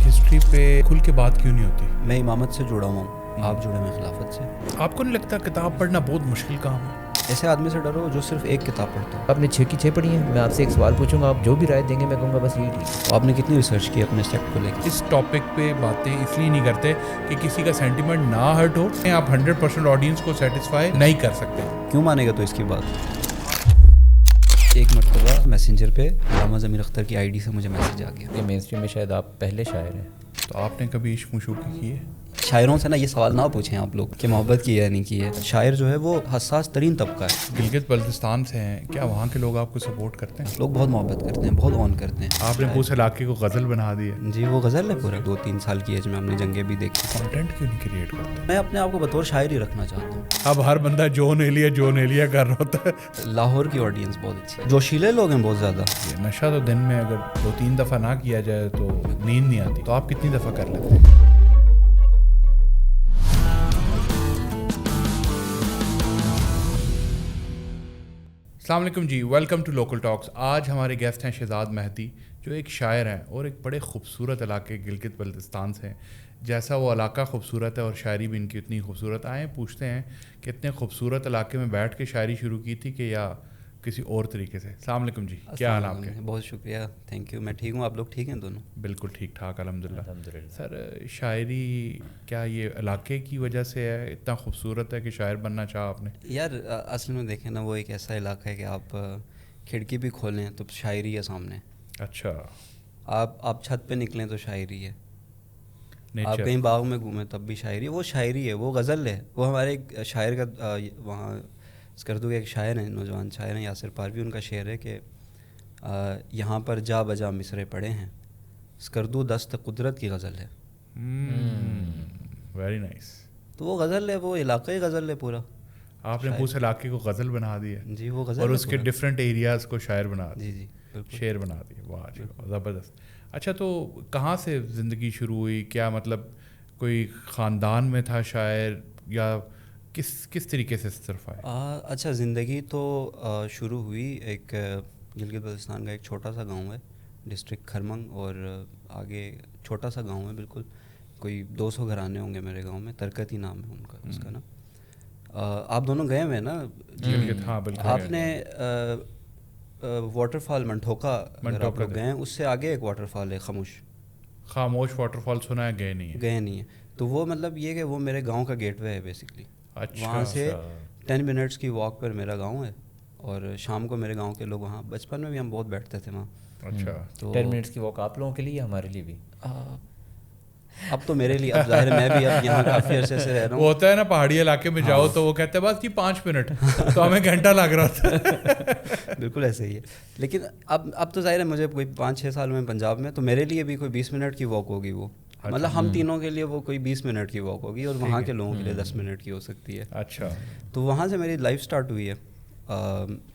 History پہ کھل کے بات کیوں نہیں ہوتی؟ میں امامت سے جڑا ہوا ہوں، آپ جڑے ہیں خلافت سے. آپ کو نہیں لگتا کتاب پڑھنا بہت مشکل کام ہے؟ ایسے آدمی سے ڈرو جو صرف ایک کتاب پڑھتا ہو. آپ نے 6 کی 6 پڑھی ہیں. میں آپ سے ایک سوال پوچھوں گا، آپ جو بھی رائے دیں گے میں کہوں گا بس یہ ٹھیک. آپ نے کتنی ریسرچ کی اپنے سیکٹ کو لے کے؟ اس ٹاپک پہ باتیں اس لیے نہیں کرتے کہ کسی کا سینٹیمنٹ نہ ہرٹ ہو. آپ 100% آڈینس کو سیٹسفائی نہیں کر سکتے. کیوں مانے گا تو اس کی بات؟ ایک مرتبہ میسنجر پہ علامہ ضمیر اختر کی آئی ڈی سے مجھے میسیج آ گیا. یہ مین اسٹریم میں شاید آپ پہلے شاعر ہیں. تو آپ نے کبھی عشق مشوقی کی ہے؟ شاعروں سے نا یہ سوال نہ پوچھیں آپ لوگ کہ محبت کی ہے یا نہیں کی ہے. شاعر جو ہے وہ حساس ترین طبقہ ہے. گلگت بلتستان سے ہیں، کیا وہاں کے لوگ آپ کو سپورٹ کرتے ہیں؟ لوگ بہت محبت کرتے ہیں، بہت آن کرتے ہیں. آپ نے اس علاقے کو غزل بنا دی ہے. جی وہ غزل ہے پورا. 2-3 سال کی ایج میں ہم نے جنگیں بھی دیکھی. کنٹینٹ کیوں نہیں کریٹ کرتے؟ میں اپنے آپ کو بطور شاعر ہی رکھنا چاہتا ہوں. اب ہر بندہ جون ایلیا کر رہا ہوتا ہے. لاہور کی آڈینس بہت اچھی ہے، جوشیلے لوگ ہیں بہت زیادہ. یہ نشہ تو دن میں اگر 2-3 دفعہ نہ کیا جائے تو نیند نہیں آتی. تو آپ کتنی دفعہ کر لیتے ہیں؟ السلام علیکم جی، ویلکم ٹو لوکل ٹاکس. آج ہمارے گیسٹ ہیں شہزاد مہدی، جو ایک شاعر ہیں اور ایک بڑے خوبصورت علاقے گلگت بلتستان سے ہیں. جیسا وہ علاقہ خوبصورت ہے اور شاعری بھی ان کی اتنی خوبصورت. آئیں پوچھتے ہیں کہ اتنے خوبصورت علاقے میں بیٹھ کے شاعری شروع کی تھی کہ یا کسی اور طریقے سے. السلام علیکم جی، کیا حال آپ کے؟ بہت شکریہ، تھینک یو. میں ٹھیک ہوں، آپ لوگ ٹھیک ہیں دونوں؟ بالکل ٹھیک ٹھاک الحمدللہ. سر شاعری کیا یہ علاقے کی وجہ سے ہے، اتنا خوبصورت ہے کہ شاعر بننا چاہا آپ نے؟ یار اصل میں دیکھیں نا، وہ ایک ایسا علاقہ ہے کہ آپ کھڑکی بھی کھولیں تو شاعری ہے سامنے. اچھا. آپ چھت پہ نکلیں تو شاعری ہے. آپ نیچر. کہیں باغ میں گھومیں تب بھی شاعری. وہ شاعری ہے، وہ غزل ہے. وہ ہمارے ایک شاعر کا وہاں اسکردو کے ایک شاعر ہیں، نوجوان شاعر ہیں یاسر پاروی، ان کا شعر ہے کہ یہاں پر جا بجا مصرے پڑے ہیں، اسکردو دست قدرت کی غزل ہے. Very nice. تو وہ غزل ہے، وہ علاقائی غزل ہے پورا. آپ نے اس علاقے کو غزل بنا دی ہے. جی وہ غزل اور ہے اس کے ڈفرینٹ ایریاز کو شاعر بنا دیا. جی بالکل. شعر بنا دیے. واہ جی زبردست. اچھا تو کہاں سے زندگی شروع ہوئی؟ کیا مطلب کوئی خاندان میں تھا شاعر یا کس طریقے سے صرف آئے؟ اچھا زندگی تو شروع ہوئی ایک گلگت بلتستان کا ایک چھوٹا سا گاؤں ہے، ڈسٹرکٹ کھرمنگ، اور آگے چھوٹا سا گاؤں ہے بالکل. کوئی 200 گھرانے ہوں گے میرے گاؤں میں. ترکتی نام ہے ان کا، اس کا نا. آپ دونوں گئے ہوئے نا گلگت؟ ہاں بالکل. آپ نے واٹر فال منٹوکا گئے ہیں، اس سے آگے ایک واٹر فال ہے خاموش واٹر فال سنا ہے، گئے نہیں ہیں. تو وہ مطلب یہ کہ وہ میرے گاؤں کا گیٹ وے ہے بیسکلی. اچھا. وہاں سے 10 منٹس کی واک پر میرا گاؤں ہے، اور شام کو میرے گاؤں کے لوگ وہاں، بچپن میں بھی ہم بہت بیٹھتے تھے وہاں. اچھا. تو 10 منٹس کی واک آپ لوگوں کے لیے، ہمارے لیے بھی. اب تو میرے لیے اب ظاہر میں بھی اب یہاں کافی عرصے سے رہ رہا ہوں. وہ ہوتا ہے نا پہاڑی علاقے میں جاؤ تو وہ کہتے ہیں بس جی 5 منٹ، تو ہمیں گھنٹہ لگ رہا تھا. بالکل ایسے ہی ہے. لیکن اب تو ظاہر ہے مجھے کوئی 5-6 سال میں پنجاب میں، تو میرے لیے بھی کوئی 20 منٹ کی واک ہوگی. وہ مطلب ہم تینوں کے لیے وہ کوئی 20 منٹ کی واک ہوگی، اور وہاں کے لوگوں کے لیے 10 منٹ کی ہو سکتی ہے. اچھا. تو وہاں سے میری لائف سٹارٹ ہوئی ہے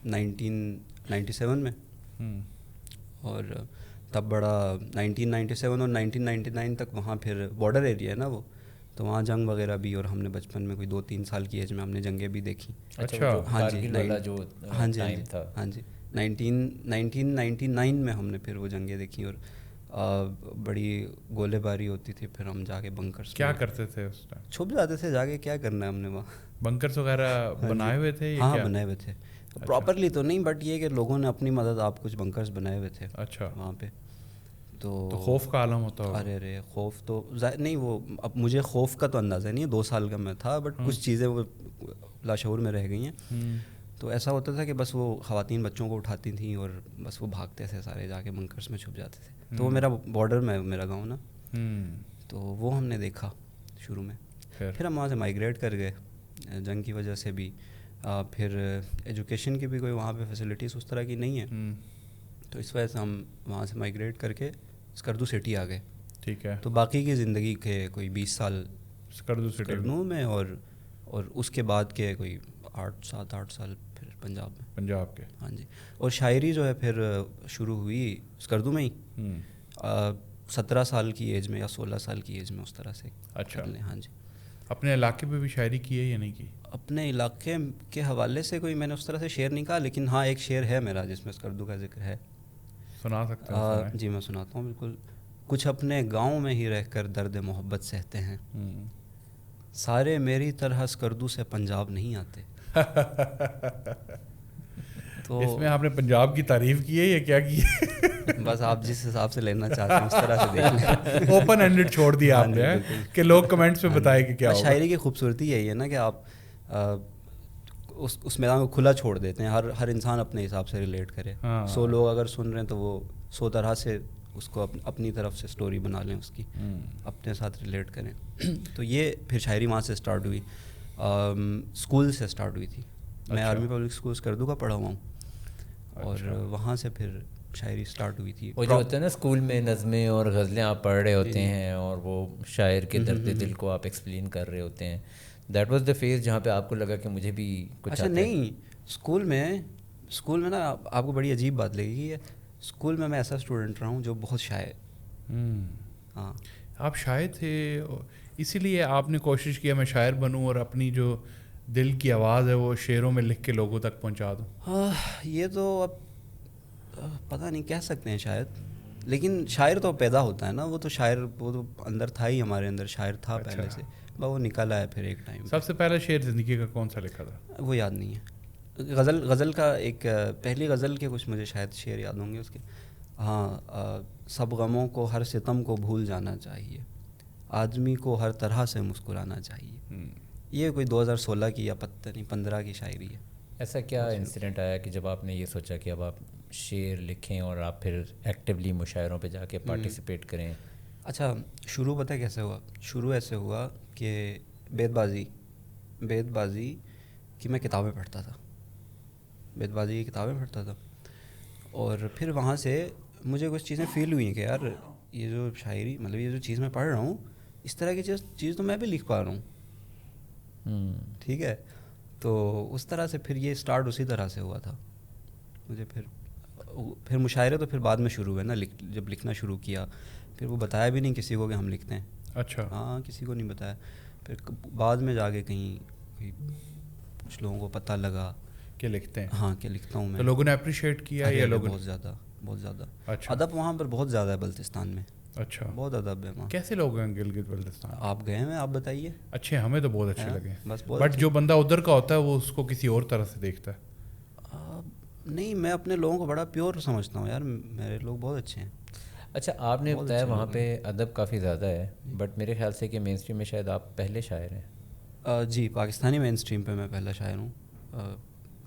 1997 میں. اور تب بڑا 1997 اور 1999 تک وہاں پھر بارڈر ایریا ہے نا وہ، تو وہاں جنگ وغیرہ بھی، اور ہم نے بچپن میں کوئی 2-3 سال کی ایج میں ہم نے جنگیں بھی دیکھی. اچھا. ہاں جی. ہاں جی 1999 میں ہم نے پھر وہ جنگیں دیکھی، اور بڑی گولے باری ہوتی تھی. پھر ہم جا کے بنکرس کیا کرتے تھے اس ٹائم؟ چھپ جاتے تھے جا کے. کیا کرنا ہے ہم نے وہاں. بنکرس وغیرہ بنائے ہوئے تھے؟ ہاں بنائے ہوئے تھے، پراپرلی تو نہیں، بٹ یہ کہ لوگوں نے اپنی مدد آپ کچھ بنکرس بنائے ہوئے تھے. اچھا. وہاں پہ تو خوف کا عالم ہوتا ہے. ارے خوف تو نہیں، وہ اب مجھے خوف کا تو اندازہ نہیں ہے، 2 سال کا میں تھا، بٹ کچھ چیزیں وہ لاشعور میں رہ گئی ہیں. تو ایسا ہوتا تھا کہ بس وہ خواتین بچوں کو اٹھاتی تھیں اور بس وہ بھاگتے تھے سارے، جا کے بنکرس میں چھپ جاتے تھے. تو وہ میرا بارڈر میں میرا گاؤں نا، تو وہ ہم نے دیکھا شروع میں. پھر ہم وہاں سے مائیگریٹ کر گئے جنگ کی وجہ سے بھی. پھر ایجوکیشن کی بھی کوئی وہاں پہ فیسلٹیز اس طرح کی نہیں ہے، تو اس وجہ سے ہم وہاں سے مائیگریٹ کر کے اسکردو سٹی آ گئے. ٹھیک ہے. تو باقی کی زندگی کے کوئی 20 سال اسکردو میں، اور اس کے بعد کے کوئی 7-8 سال پھر پنجاب کے. ہاں جی. اور شاعری جو ہے پھر شروع ہوئی اسکردو میں ہی 17 سال کی ایج میں یا 16 سال کی ایج میں، اس طرح سے. اچھا. ہاں جی. اپنے علاقے پہ بھی شاعری کی ہے یا نہیں کی؟ اپنے علاقے کے حوالے سے کوئی میں نے اس طرح سے شعر نہیں کہا، لیکن ہاں ایک شعر ہے میرا جس میں اسکردو کا ذکر ہے. سنا سکتے ہیں؟ جی میں سناتا ہوں بالکل. کچھ اپنے گاؤں میں ہی رہ کر درد محبت سہتے ہیں, سارے میری طرح اسکردو سے پنجاب نہیں آتے. تو اس میں آپ نے پنجاب کی تعریف کی ہے یا کیا کی ہے؟ بس آپ جس حساب سے لینا چاہتے ہیں اس طرح سے دیکھ لیں. اوپن اینڈڈ چھوڑ دیا آپ نے کہ لوگ کمنٹس میں بتائیں کہ کیا ہوگا. شاعری کی خوبصورتی یہی ہے نا کہ آپ اس میدان کو کھلا چھوڑ دیتے ہیں, ہر انسان اپنے حساب سے ریلیٹ کرے. 100 لوگ اگر سن رہے ہیں تو وہ 100 طرح سے اس کو اپنی طرف سے سٹوری بنا لیں, اس کی اپنے ساتھ ریلیٹ کریں. تو یہ پھر شاعری وہاں سے سٹارٹ ہوئی, اسکول سے سٹارٹ ہوئی تھی. میں آرمی پبلک اسکول اسکردو کا پڑھا ہوا ہوں, اور وہاں سے پھر شاعری سٹارٹ ہوئی تھی. وہ جو ہوتا ہے نا اسکول میں نظمیں اور غزلیں آپ پڑھ رہے ہوتے ہیں اور وہ شاعر کے درد دل کو آپ ایکسپلین کر رہے ہوتے ہیں, دیٹ واز دا فیز جہاں پہ آپ کو لگا کہ مجھے بھی کچھ. اچھا نہیں, اسکول میں نا آپ کو بڑی عجیب بات لگے گی, اسکول میں ایسا اسٹوڈنٹ رہا ہوں جو بہت شاعر. ہاں, آپ شاعر تھے اسی لیے آپ نے کوشش کیا میں شاعر بنوں اور اپنی جو دل کی آواز ہے وہ شعروں میں لکھ کے لوگوں تک پہنچا دوں. ہاں, یہ تو اب پتہ نہیں کہہ سکتے ہیں شاید, لیکن شاعر تو پیدا ہوتا ہے نا, وہ تو شاعر وہ تو اندر تھا ہی, ہمارے اندر شاعر تھا پہلے سے, وہ نکل آیا پھر ایک ٹائم. سب سے پہلا شعر زندگی کا کون سا لکھا تھا؟ وہ یاد نہیں ہے. غزل کا ایک پہلی غزل کے کچھ مجھے شاید شعر یاد ہوں گے اس کے. ہاں, سب غموں کو ہر ستم کو بھول جانا چاہیے, آدمی کو ہر طرح سے مسکرانا چاہیے. یہ کوئی 2016 کی یا پتہ نہیں 15 کی شاعری ہے. ایسا کیا انسیڈنٹ آیا کہ جب آپ نے یہ سوچا کہ اب آپ شعر لکھیں اور آپ پھر ایکٹیولی مشاعروں پہ جا کے پارٹیسپیٹ کریں؟ اچھا, شروع پتہ کیسے ہوا؟ شروع ایسے ہوا کہ بیت بازی کی میں کتابیں پڑھتا تھا, بیت بازی کی کتابیں پڑھتا تھا, اور پھر وہاں سے مجھے کچھ چیزیں فیل ہوئی کہ یار یہ جو شاعری مطلب یہ جو چیز میں پڑھ رہا ہوں اس طرح کی چیز تو میں بھی لکھ پا رہا ہوں. ٹھیک ہے, تو اس طرح سے پھر یہ سٹارٹ اسی طرح سے ہوا تھا مجھے. پھر مشاعرے تو پھر بعد میں شروع ہوئے نا, جب لکھنا شروع کیا پھر وہ بتایا بھی نہیں کسی کو کہ ہم لکھتے ہیں. اچھا. ہاں, کسی کو نہیں بتایا. پھر بعد میں جا کے کہیں کچھ لوگوں کو پتہ لگا کہ لکھتے ہیں. ہاں, کہ لکھتا ہوں میں. تو لوگوں نے اپریشیٹ کیا یا لوگوں؟ بہت زیادہ. اچھا. ادب وہاں پر بہت زیادہ ہے بلتستان میں. اچھا, بہت ادب ہے وہاں. کیسے لوگ ہیں گلگت بلتستان؟ آپ گئے ہیں, آپ بتائیے. اچھے, ہمیں تو بہت اچھے لگے, بس بٹ جو بندہ ادھر کا ہوتا ہے وہ اس کو کسی اور طرح سے دیکھتا ہے. نہیں, میں اپنے لوگوں کو بڑا پیور سمجھتا ہوں یار, میرے لوگ بہت اچھے ہیں. اچھا, آپ نے بتایا وہاں پہ ادب کافی زیادہ ہے, بٹ میرے خیال سے کہ مین اسٹریم میں شاید آپ پہلے شاعر ہیں. جی, پاکستانی مین اسٹریم پہ میں پہلا شاعر ہوں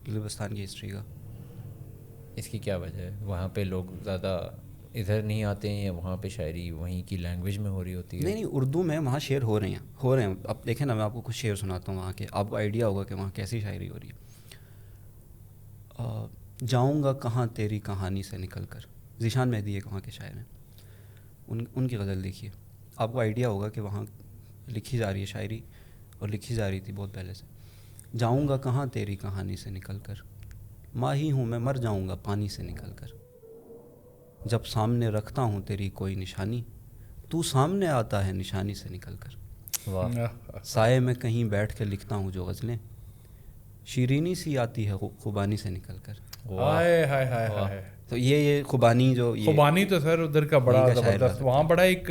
بلوچستان کی ہسٹری کا. اس کی کیا وجہ ہے؟ وہاں پہ لوگ زیادہ ادھر نہیں آتے ہیں یا وہاں پہ شاعری وہیں کی لینگویج میں ہو رہی ہوتی ہے؟ نہیں, اردو میں وہاں شعر ہو رہے ہیں. اب دیکھیں نا, میں آپ کو کچھ شعر سناتا ہوں وہاں کے, آپ کو آئیڈیا ہوگا کہ وہاں کیسی شاعری ہو رہی ہے. جاؤں گا کہاں تیری کہانی سے نکل کر, ذیشان مہدی ایک وہاں کے شاعر ہیں, ان کی غزل دیکھیے, آپ کو آئیڈیا ہوگا کہ وہاں لکھی جا رہی ہے شاعری, اور لکھی جا رہی تھی بہت پہلے سے. جاؤں گا کہاں تیری کہانی سے نکل کر, ماہی ہوں میں مر جاؤں گا پانی سے نکل کر. جب سامنے رکھتا ہوں تیری کوئی نشانی, تو سامنے آتا ہے نشانی سے نکل کر. سائے میں کہیں بیٹھ کے لکھتا ہوں جو غزلیں, شیرینی سی آتی ہے خوبانی سے نکل کر. ہائے ہائے ہائے ہائے. تو یہ خوبانی جو خوبانی تو سر ادھر کا بڑا زبردست, وہاں بڑا ایک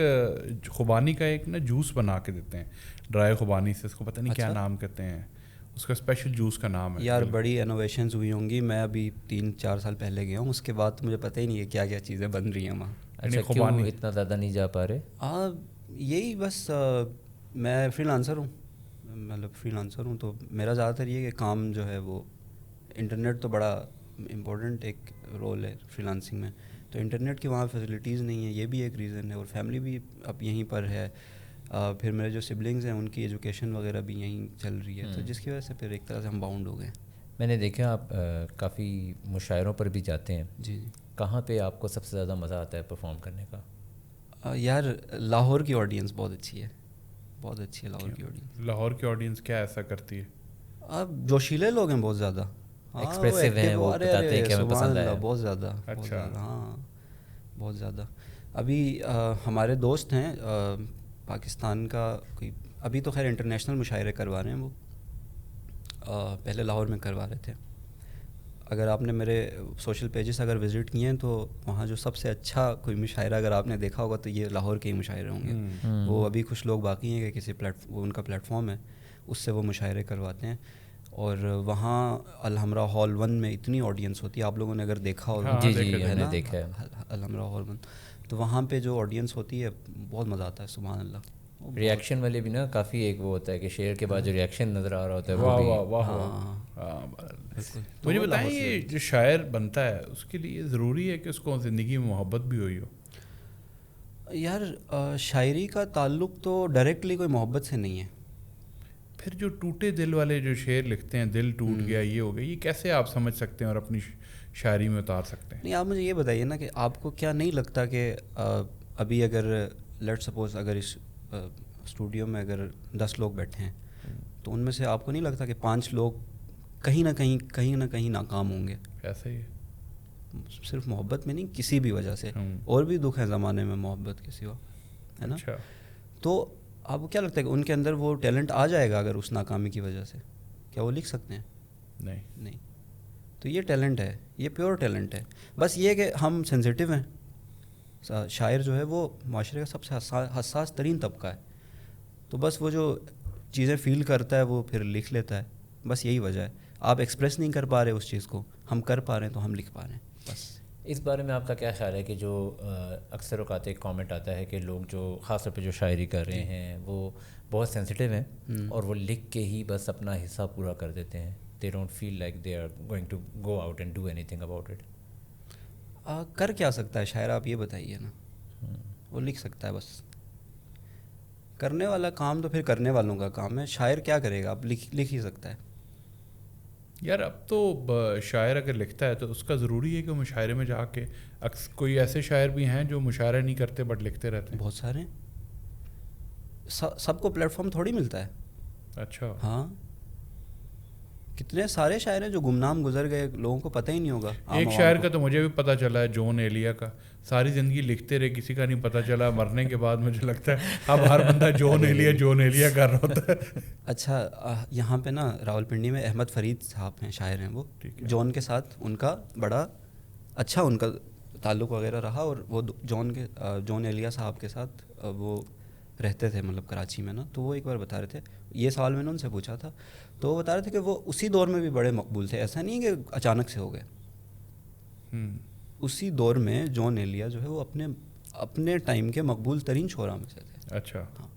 خوبانی کا ایک نا جوس بنا کے دیتے ہیں, ڈرائی خوبانی سے, اس کو پتہ نہیں کیا نام کہتے ہیں, اس کا اسپیشل جوس کا نام ہے. یار بڑی انوویشنز ہوئی ہوں گی, میں ابھی 3-4 سال پہلے گیا ہوں, اس کے بعد مجھے پتہ ہی نہیں ہے کیا کیا چیزیں بن رہی ہیں وہاں. اچھا, کیوں اتنا زیادہ نہیں جا پا رہے؟ یہی بس, میں فری لانسر ہوں, تو میرا زیادہ تر یہ کہ کام جو ہے وہ انٹرنیٹ تو بڑا امپورٹنٹ ایک رول ہے فری لانسنگ میں, تو انٹرنیٹ کی وہاں فیسلٹیز نہیں ہیں, یہ بھی ایک ریزن ہے, اور فیملی بھی اب یہیں پر ہے. پھر میرے جو سبلنگز ہیں ان کی ایجوکیشن وغیرہ بھی یہیں چل رہی ہے, تو جس کی وجہ سے پھر ایک طرح سے ہم باؤنڈ ہو گئے. میں نے دیکھا آپ کافی مشاعروں پر بھی جاتے ہیں. جی. کہاں پہ آپ کو سب سے زیادہ مزہ آتا ہے پرفارم کرنے کا؟ یار لاہور کی آڈینس بہت اچھی ہے, بہت اچھی ہے لاہور کی آڈینس. لاہور کی آڈینس کیا ایسا کرتی ہے؟ اب جوشیلے لوگ ہیں بہت زیادہ, ایکسپریسو ہیں, وہ بتاتے ہیں کہ ہمیں پسند آیا. بہت زیادہ. ہاں, بہت زیادہ. ابھی ہمارے دوست ہیں پاکستان کا کوئی, ابھی تو خیر انٹرنیشنل مشاعرے کروا رہے ہیں وہ, پہلے لاہور میں کروا رہے تھے. اگر آپ نے میرے سوشل پیجز اگر وزٹ کیے ہیں تو وہاں جو سب سے اچھا کوئی مشاعرہ اگر آپ نے دیکھا ہوگا تو یہ لاہور کے ہی مشاعرے ہوں گے. وہ ابھی کچھ لوگ باقی ہیں کہ کسی وہ ان کا پلیٹ فارم ہے, اس سے وہ مشاعرے کرواتے ہیں. اور وہاں الحمرا ہال 1 میں اتنی آڈینس ہوتی ہے, آپ لوگوں نے اگر دیکھا ہوگا. جی ہم نے دیکھا ہے الحمرا ہال 1, تو وہاں پہ جو آڈینس ہوتی ہے بہت مزہ آتا ہے. سبحان اللہ. ریئیکشن والے بھی نا کافی ایک وہ ہوتا ہے کہ شعر کے بعد جو ریئیکشن نظر آ رہا ہوتا ہے واہ وہ واہ واہ واہ. مجھے بتائیں یہ جو شاعر بنتا ہے اس کے لیے ضروری ہے کہ اس کو زندگی میں محبت بھی ہوئی ہو؟ یار شاعری کا تعلق تو ڈائریکٹلی کوئی محبت سے نہیں ہے. پھر جو ٹوٹے دل والے جو شعر لکھتے ہیں, دل ٹوٹ گیا یہ ہو گیا, یہ کیسے آپ سمجھ سکتے ہیں اور اپنی شاعری میں اتار سکتے ہیں؟ نہیں, آپ مجھے یہ بتائیے نا کہ آپ کو کیا نہیں لگتا کہ ابھی اگر لیٹ سپوز اگر اس اسٹوڈیو میں اگر 10 لوگ بیٹھے ہیں تو ان میں سے آپ کو نہیں لگتا کہ 5 لوگ کہیں نہ کہیں ناکام ہوں گے؟ ایسا ہی ہے. صرف محبت میں نہیں, کسی بھی وجہ سے. اور بھی دکھ ہے زمانے میں محبت کے سوا, ہے نا. تو آپ کو کیا لگتا ہے کہ ان کے اندر وہ ٹیلنٹ آ جائے گا اگر اس ناکامی کی وجہ سے؟ کیا وہ لکھ سکتے ہیں؟ نہیں. تو یہ ٹیلنٹ ہے, یہ پیور ٹیلنٹ ہے. بس یہ کہ ہم سینسیٹیو ہیں. شاعر جو ہے وہ معاشرے کا سب سے حساس ترین طبقہ ہے, تو بس وہ جو چیزیں فیل کرتا ہے وہ پھر لکھ لیتا ہے. بس یہی وجہ ہے. آپ ایکسپریس نہیں کر پا رہے اس چیز کو, ہم کر پا رہے ہیں تو ہم لکھ پا رہے ہیں. بس اس بارے میں آپ کا کیا خیال ہے کہ جو اکثر اوقات ایک کامنٹ آتا ہے کہ لوگ جو خاص طور پہ جو شاعری کر رہے ہیں وہ بہت سینسیٹیو ہیں اور وہ لکھ کے ہی بس اپنا حصہ پورا کر دیتے ہیں, they don't feel like they are going to go out and do any thing about it. کر کیا سکتا ہے شاعر, آپ یہ بتائیے نا. وہ لکھ سکتا ہے بس. کرنے والا کام تو پھر کرنے والوں کا کام ہے. شاعر کیا کرے گا؟ اب لکھ ہی سکتا ہے. یار اب تو شاعر اگر لکھتا ہے تو اس کا ضروری ہے کہ وہ مشاعرے میں جا کے, کوئی ایسے شاعر بھی ہیں جو مشاعرہ نہیں کرتے بٹ لکھتے رہتے ہیں. بہت سارے ہیں. سب کو پلیٹ فارم تھوڑی ملتا ہے. اچھا. ہاں, کتنے سارے شاعر ہیں جو گمنام گزر گئے, لوگوں کو پتہ ہی نہیں ہوگا. ایک شاعر کا تو مجھے بھی پتہ چلا ہے, جون ایلیا کا. ساری زندگی لکھتے رہے, کسی کا نہیں پتہ چلا. مرنے کے بعد مجھے لگتا ہے اب ہر بندہ جون ایلیا کر رہا ہوتا ہے. اچھا, یہاں پہ نا راول پنڈی میں احمد فرید صاحب ہیں, شاعر ہیں وہ. جون کے ساتھ ان کا بڑا اچھا ان کا تعلق وغیرہ رہا, اور وہ جون ایلیا صاحب کے ساتھ وہ رہتے تھے مطلب کراچی میں نا. تو وہ ایک بار بتا رہے تھے, یہ سوال میں نے ان سے پوچھا تھا, تو وہ بتا رہے تھے کہ وہ اسی دور میں بھی بڑے مقبول تھے. ایسا نہیں کہ اچانک سے ہو گئے. اسی دور میں جون ایلیا جو ہے وہ اپنے ٹائم کے مقبول ترین شعراء میں سے تھے. اچھا. ہاں,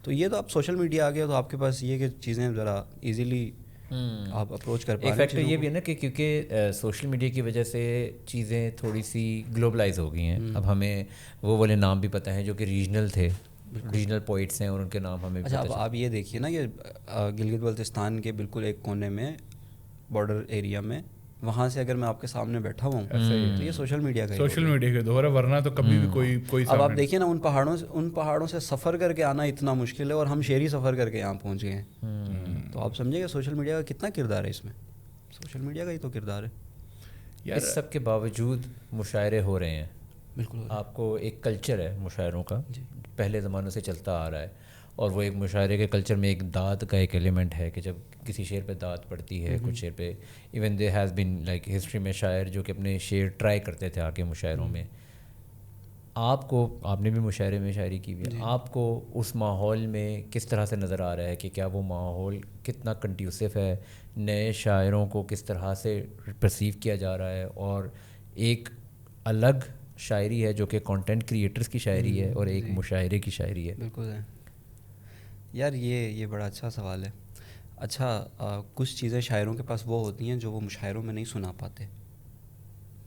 تو یہ تو اب سوشل میڈیا آ گیا تو آپ کے پاس یہ کہ چیزیں ذرا ایزیلی آپ اپروچ کر پا رہے ہیں. ایک فیکٹر یہ بھی ہے نا کہ کیونکہ سوشل میڈیا کی وجہ سے چیزیں تھوڑی سی گلوبلائز ہو گئی ہیں. اب ہمیں وہ والے نام بھی پتہ ہیں جو کہ ریجنل تھے, ریجنل پوئٹس ہیں, اور ان کے نام ہمیں. اچھا, اب آپ یہ دیکھیے نا کہ گلگت بلتستان کے بالکل ایک کونے میں بارڈر ایریا میں, وہاں سے اگر میں آپ کے سامنے بیٹھا ہوں تو یہ سوشل میڈیا کا دور ہے, ورنہ تو کبھی بھی کوئی. اب آپ دیکھیے نا ان پہاڑوں سے سفر کر کے آنا اتنا مشکل ہے, اور ہم شہری سفر کر کے یہاں پہنچ گئے ہیں. تو آپ سمجھے کہ سوشل میڈیا کا کتنا کردار ہے اس میں. سوشل میڈیا کا ہی تو کردار ہے. اس سب کے باوجود مشاعرے ہو رہے ہیں. بالکل. آپ کو ایک کلچر ہے مشاعروں کا, پہلے زمانوں سے چلتا آ رہا ہے, اور وہ ایک مشاعرے کے کلچر میں ایک داد کا ایک ایلیمنٹ ہے کہ جب کسی شعر پہ داد پڑتی ہے, کچھ شعر پہ even there has been like history میں شاعر جو کہ اپنے شعر ٹرائی کرتے تھے آ کے مشاعروں میں. آپ نے بھی مشاعرے میں شاعری کی ہوئی ہے, آپ کو اس ماحول میں کس طرح سے نظر آ رہا ہے کہ کیا وہ ماحول کتنا کنڈیوسو ہے, نئے شاعروں کو کس طرح سے پرسیو کیا جا رہا ہے, اور ایک الگ شاعری ہے جو کہ کانٹینٹ کریٹرز کی شاعری ہے اور ایک مشاعرے کی شاعری ہے. بالکل ہے یار, یہ بڑا اچھا سوال ہے. اچھا, کچھ چیزیں شاعروں کے پاس وہ ہوتی ہیں جو وہ مشاعروں میں نہیں سنا پاتے,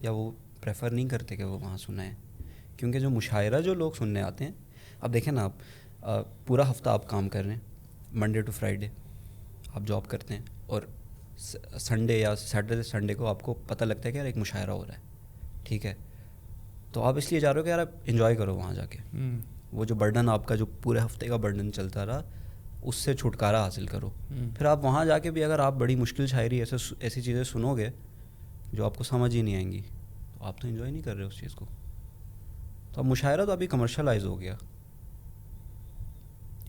یا وہ پریفر نہیں کرتے کہ وہ وہاں سنائیں, کیونکہ جو مشاعرہ جو لوگ سننے آتے ہیں, اب دیکھیں نا, آپ پورا ہفتہ آپ کام کر رہے ہیں, منڈے ٹو فرائیڈے آپ جاب کرتے ہیں, اور سنڈے یا سیٹرڈے سنڈے کو آپ کو پتہ لگتا ہے کہ یار ایک مشاعرہ ہو رہا ہے, ٹھیک ہے, تو آپ اس لیے جا رہے ہو کہ یار آپ انجوائے کرو وہاں جا کے. وہ جو برڈن آپ کا جو پورے ہفتے کا برڈن چلتا رہا, اس سے چھٹکارا حاصل کرو. پھر آپ وہاں جا کے بھی اگر آپ بڑی مشکل شاعری ایسی چیزیں سنو گے جو آپ کو سمجھ ہی نہیں آئیں گی, تو آپ تو انجوائے نہیں کر رہے اس چیز کو. تو اب مشاعرہ تو ابھی کمرشلائز ہو گیا.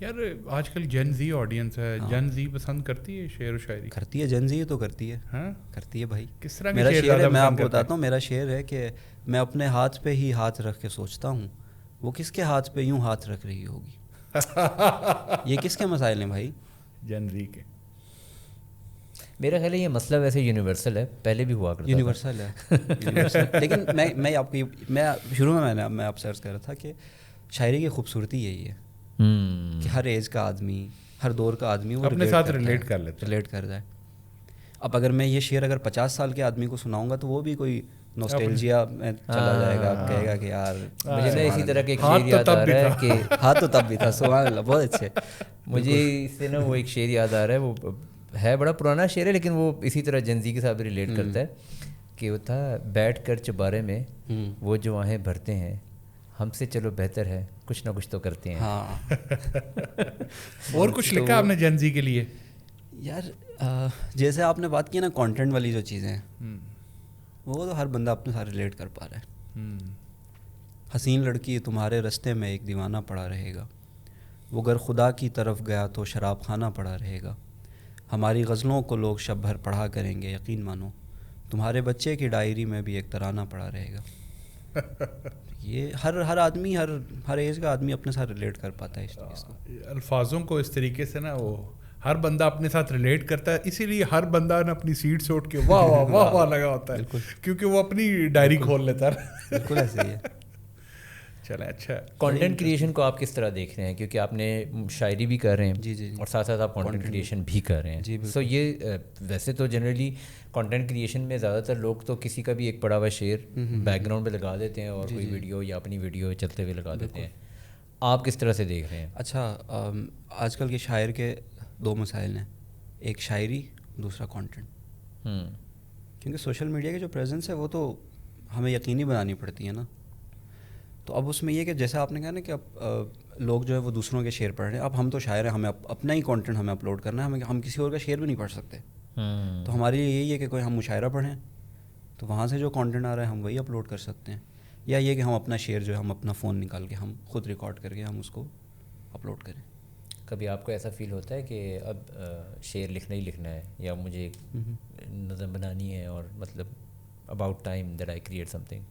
یار آج کل جن زی آڈینس ہے, جن زی پسند کرتی ہے شعر و شاعری؟ کرتی ہے, جن زی تو کرتی ہے. ہاں کرتی ہے بھائی. کس طرح میرا شعر ہے, میں آپ کو بتاتا ہوں, میرا شعر ہے کہ میں اپنے ہاتھ پہ ہی ہاتھ رکھ کے سوچتا ہوں وہ کس کے ہاتھ پہ یوں ہاتھ رکھ رہی ہوگی. یہ کس کے مسائل ہیں بھائی؟ جن زی کے. میرا خیال ہے یہ مسئلہ ویسے یونیورسل ہے, پہلے بھی ہوا کرتا یونیورسل ہے. لیکن میں آپ کو میں شروع میں آپ سے عرض کر رہا تھا کہ شاعری کی خوبصورتی یہی ہے کہ ہر ایج کا آدمی, ہر دور کا آدمی وہ اپنے ساتھ ریلیٹ کر لیتا ہے, ریلیٹ کر جائے. اب اگر میں یہ شعر اگر 50 سال کے آدمی کو سناؤں گا تو وہ بھی کوئی نوسٹیلجیا میں چلا جائے گا, کہے گا کہ یار مجھے نا اسی طرح کا ایک شعر یاد آ رہا ہے کہ ہاں تو تب بھی تھا, سبحان اللہ, بہت اچھے. مجھے اس سے نا وہ ایک شعر یاد آ رہا ہے, وہ ہے بڑا پرانا شعر ہے لیکن وہ اسی طرح جنزی کے ساتھ ریلیٹ کرتا ہے کہ وہ تھا بیٹھ کر چبارے میں وہ جو آہیں بھرتے ہیں, ہم سے چلو بہتر ہے کچھ نہ کچھ تو کرتے ہیں. ہاں اور کچھ لکھا آپ نے جنزی کے لیے؟ یار جیسے آپ نے بات کی نا کانٹینٹ والی جو چیزیں ہیں وہ تو ہر بندہ اپنے ساتھ ریلیٹ کر پا رہا ہے. حسین لڑکی تمہارے رستے میں ایک دیوانہ پڑا رہے گا, وہ گر خدا کی طرف گیا تو شراب خانہ پڑا رہے گا. ہماری غزلوں کو لوگ شب بھر پڑھا کریں گے, یقین مانو تمہارے بچے کی ڈائری میں بھی ایک ترانہ پڑا رہے گا. یہ ہر آدمی, ہر ایج کا آدمی اپنے ساتھ ریلیٹ کر پاتا ہے اس چیز کو. الفاظوں کو اس طریقے سے نا وہ ہر بندہ اپنے ساتھ ریلیٹ کرتا ہے, اسی لیے ہر بندہ نے اپنی سیٹ سے اٹھ کے واہ واہ واہ واہ لگا ہوتا ہے, کیونکہ وہ اپنی ڈائری کھول لیتا ہے. بالکل ایسے ہی ہے. چلے اچھا. کانٹینٹ کریشن کو آپ کس طرح دیکھ رہے ہیں, کیونکہ آپ نے شاعری بھی کر رہے ہیں جی اور ساتھ ساتھ آپ کانٹینٹ کریشن بھی کر رہے ہیں. سو یہ ویسے تو جنرلی کانٹینٹ کریشن میں زیادہ تر لوگ تو کسی کا بھی ایک پڑا ہوا شعر بیک گراؤنڈ پہ لگا دیتے ہیں اور کوئی ویڈیو یا اپنی ویڈیو چلتے ہوئے لگا دیتے ہیں. آپ کس طرح سے دیکھ رہے ہیں؟ اچھا, آج کل کے شاعر کے 2 مسائل ہیں, ایک شاعری, دوسرا کانٹینٹ. کیونکہ سوشل میڈیا کی جو پریزنس ہے وہ تو ہمیں یقینی بنانی پڑتی ہے نا. تو اب اس میں یہ کہ جیسا آپ نے کہا نا کہ اب لوگ جو ہے وہ دوسروں کے شعر پڑھ رہے ہیں. اب ہم تو شاعر ہیں, ہمیں اپنا ہی کانٹینٹ ہمیں اپلوڈ کرنا ہے, ہم کسی اور کا شعر بھی نہیں پڑھ سکتے. تو ہمارے لیے یہی ہے کہ کوئی ہم مشاعرہ پڑھیں تو وہاں سے جو کانٹینٹ آ رہا ہے ہم وہی اپلوڈ کر سکتے ہیں, یا یہ کہ ہم اپنا شعر جو ہے ہم اپنا فون نکال کے ہم خود ریکارڈ کر کے ہم اس کو اپلوڈ کریں. کبھی آپ کو ایسا فیل ہوتا ہے کہ اب شعر لکھنا ہی لکھنا ہے, یا مجھے نظم بنانی ہے اور مطلب about time that I create some thing?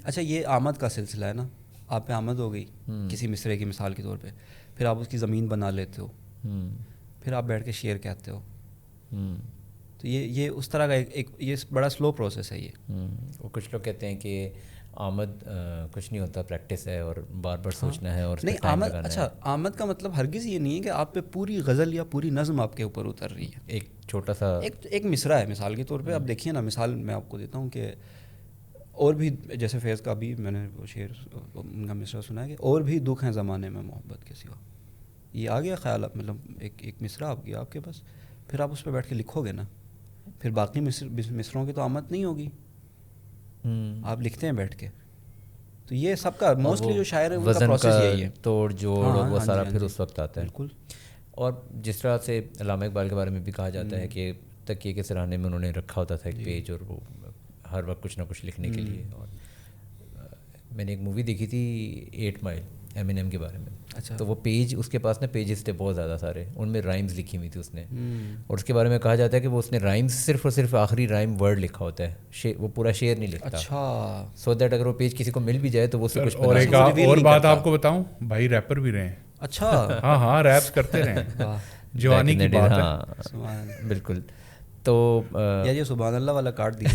اچھا, یہ آمد کا سلسلہ ہے نا. آپ پہ آمد ہو گئی کسی مصرعے کی مثال کے طور پہ, پھر آپ اس کی زمین بنا لیتے ہو, پھر آپ بیٹھ کے شعر کہتے ہو. تو یہ اس طرح کا ایک یہ بڑا سلو پروسیس ہے یہ. وہ کچھ لوگ کہتے ہیں کہ آمد کچھ نہیں ہوتا, پریکٹس ہے اور بار بار سوچنا ہے اور نہیں آمد. اچھا, آمد کا مطلب ہرگز یہ نہیں ہے کہ آپ پہ پوری غزل یا پوری نظم آپ کے اوپر اتر رہی ہے. ایک چھوٹا سا ایک مصرع ہے مثال کے طور پہ. اب دیکھیے نا, مثال میں آپ کو دیتا ہوں کہ اور بھی جیسے فیض کا بھی میں نے وہ شعر ان کا مصرع سنا ہے کہ اور بھی دکھ ہیں زمانے میں محبت کے سوا. یہ آ گیا خیال, مطلب ایک مصرع آپ گیا آپ کے پاس, پھر آپ اس پہ بیٹھ کے لکھو گے نا, پھر باقی مصروں کی تو آمد نہیں ہوگی, آپ لکھتے ہیں بیٹھ کے. تو یہ سب کا موسٹلی جو شاعر ہے ان کا پروسیس یہی ہے, توڑ جوڑ اور وہ سارا پھر اس وقت آتا ہے. بالکل. اور جس طرح سے علامہ اقبال کے بارے میں بھی کہا جاتا ہے کہ تکیے کے سراہنے میں انہوں نے رکھا ہوتا تھا ایک پیج, اور وہ ہر وقت کچھ نہ کچھ لکھنے کے لیے. اور میں نے ایک مووی دیکھی تھی 8 مائل ایمینیم کے بارے میں. اچھا. تو وہ پیج اس کے پاس نا پیجز تھے بہت زیادہ سارے, ان میں رائمز لکھی ہوئی تھی اس نے, اور اس کے بارے میں کہا جاتا ہے کہ وہ اس نے رائمز صرف اور صرف آخری رائم ورڈ لکھا ہوتا ہے, وہ پورا شعر نہیں لکھتا. اچھا. سو دیٹ اگر وہ پیج کسی کو مل بھی جائے تو وہ سے کچھ. اور ایک اور بات آپ کو بتاؤں, بھائی ریپر بھی رہے ہیں. اچھا. ہاں ریپس کرتے رہے, جوانی کی بات ہے. بالکل. تو یار یہ سبحان اللہ والا کاٹ دیا.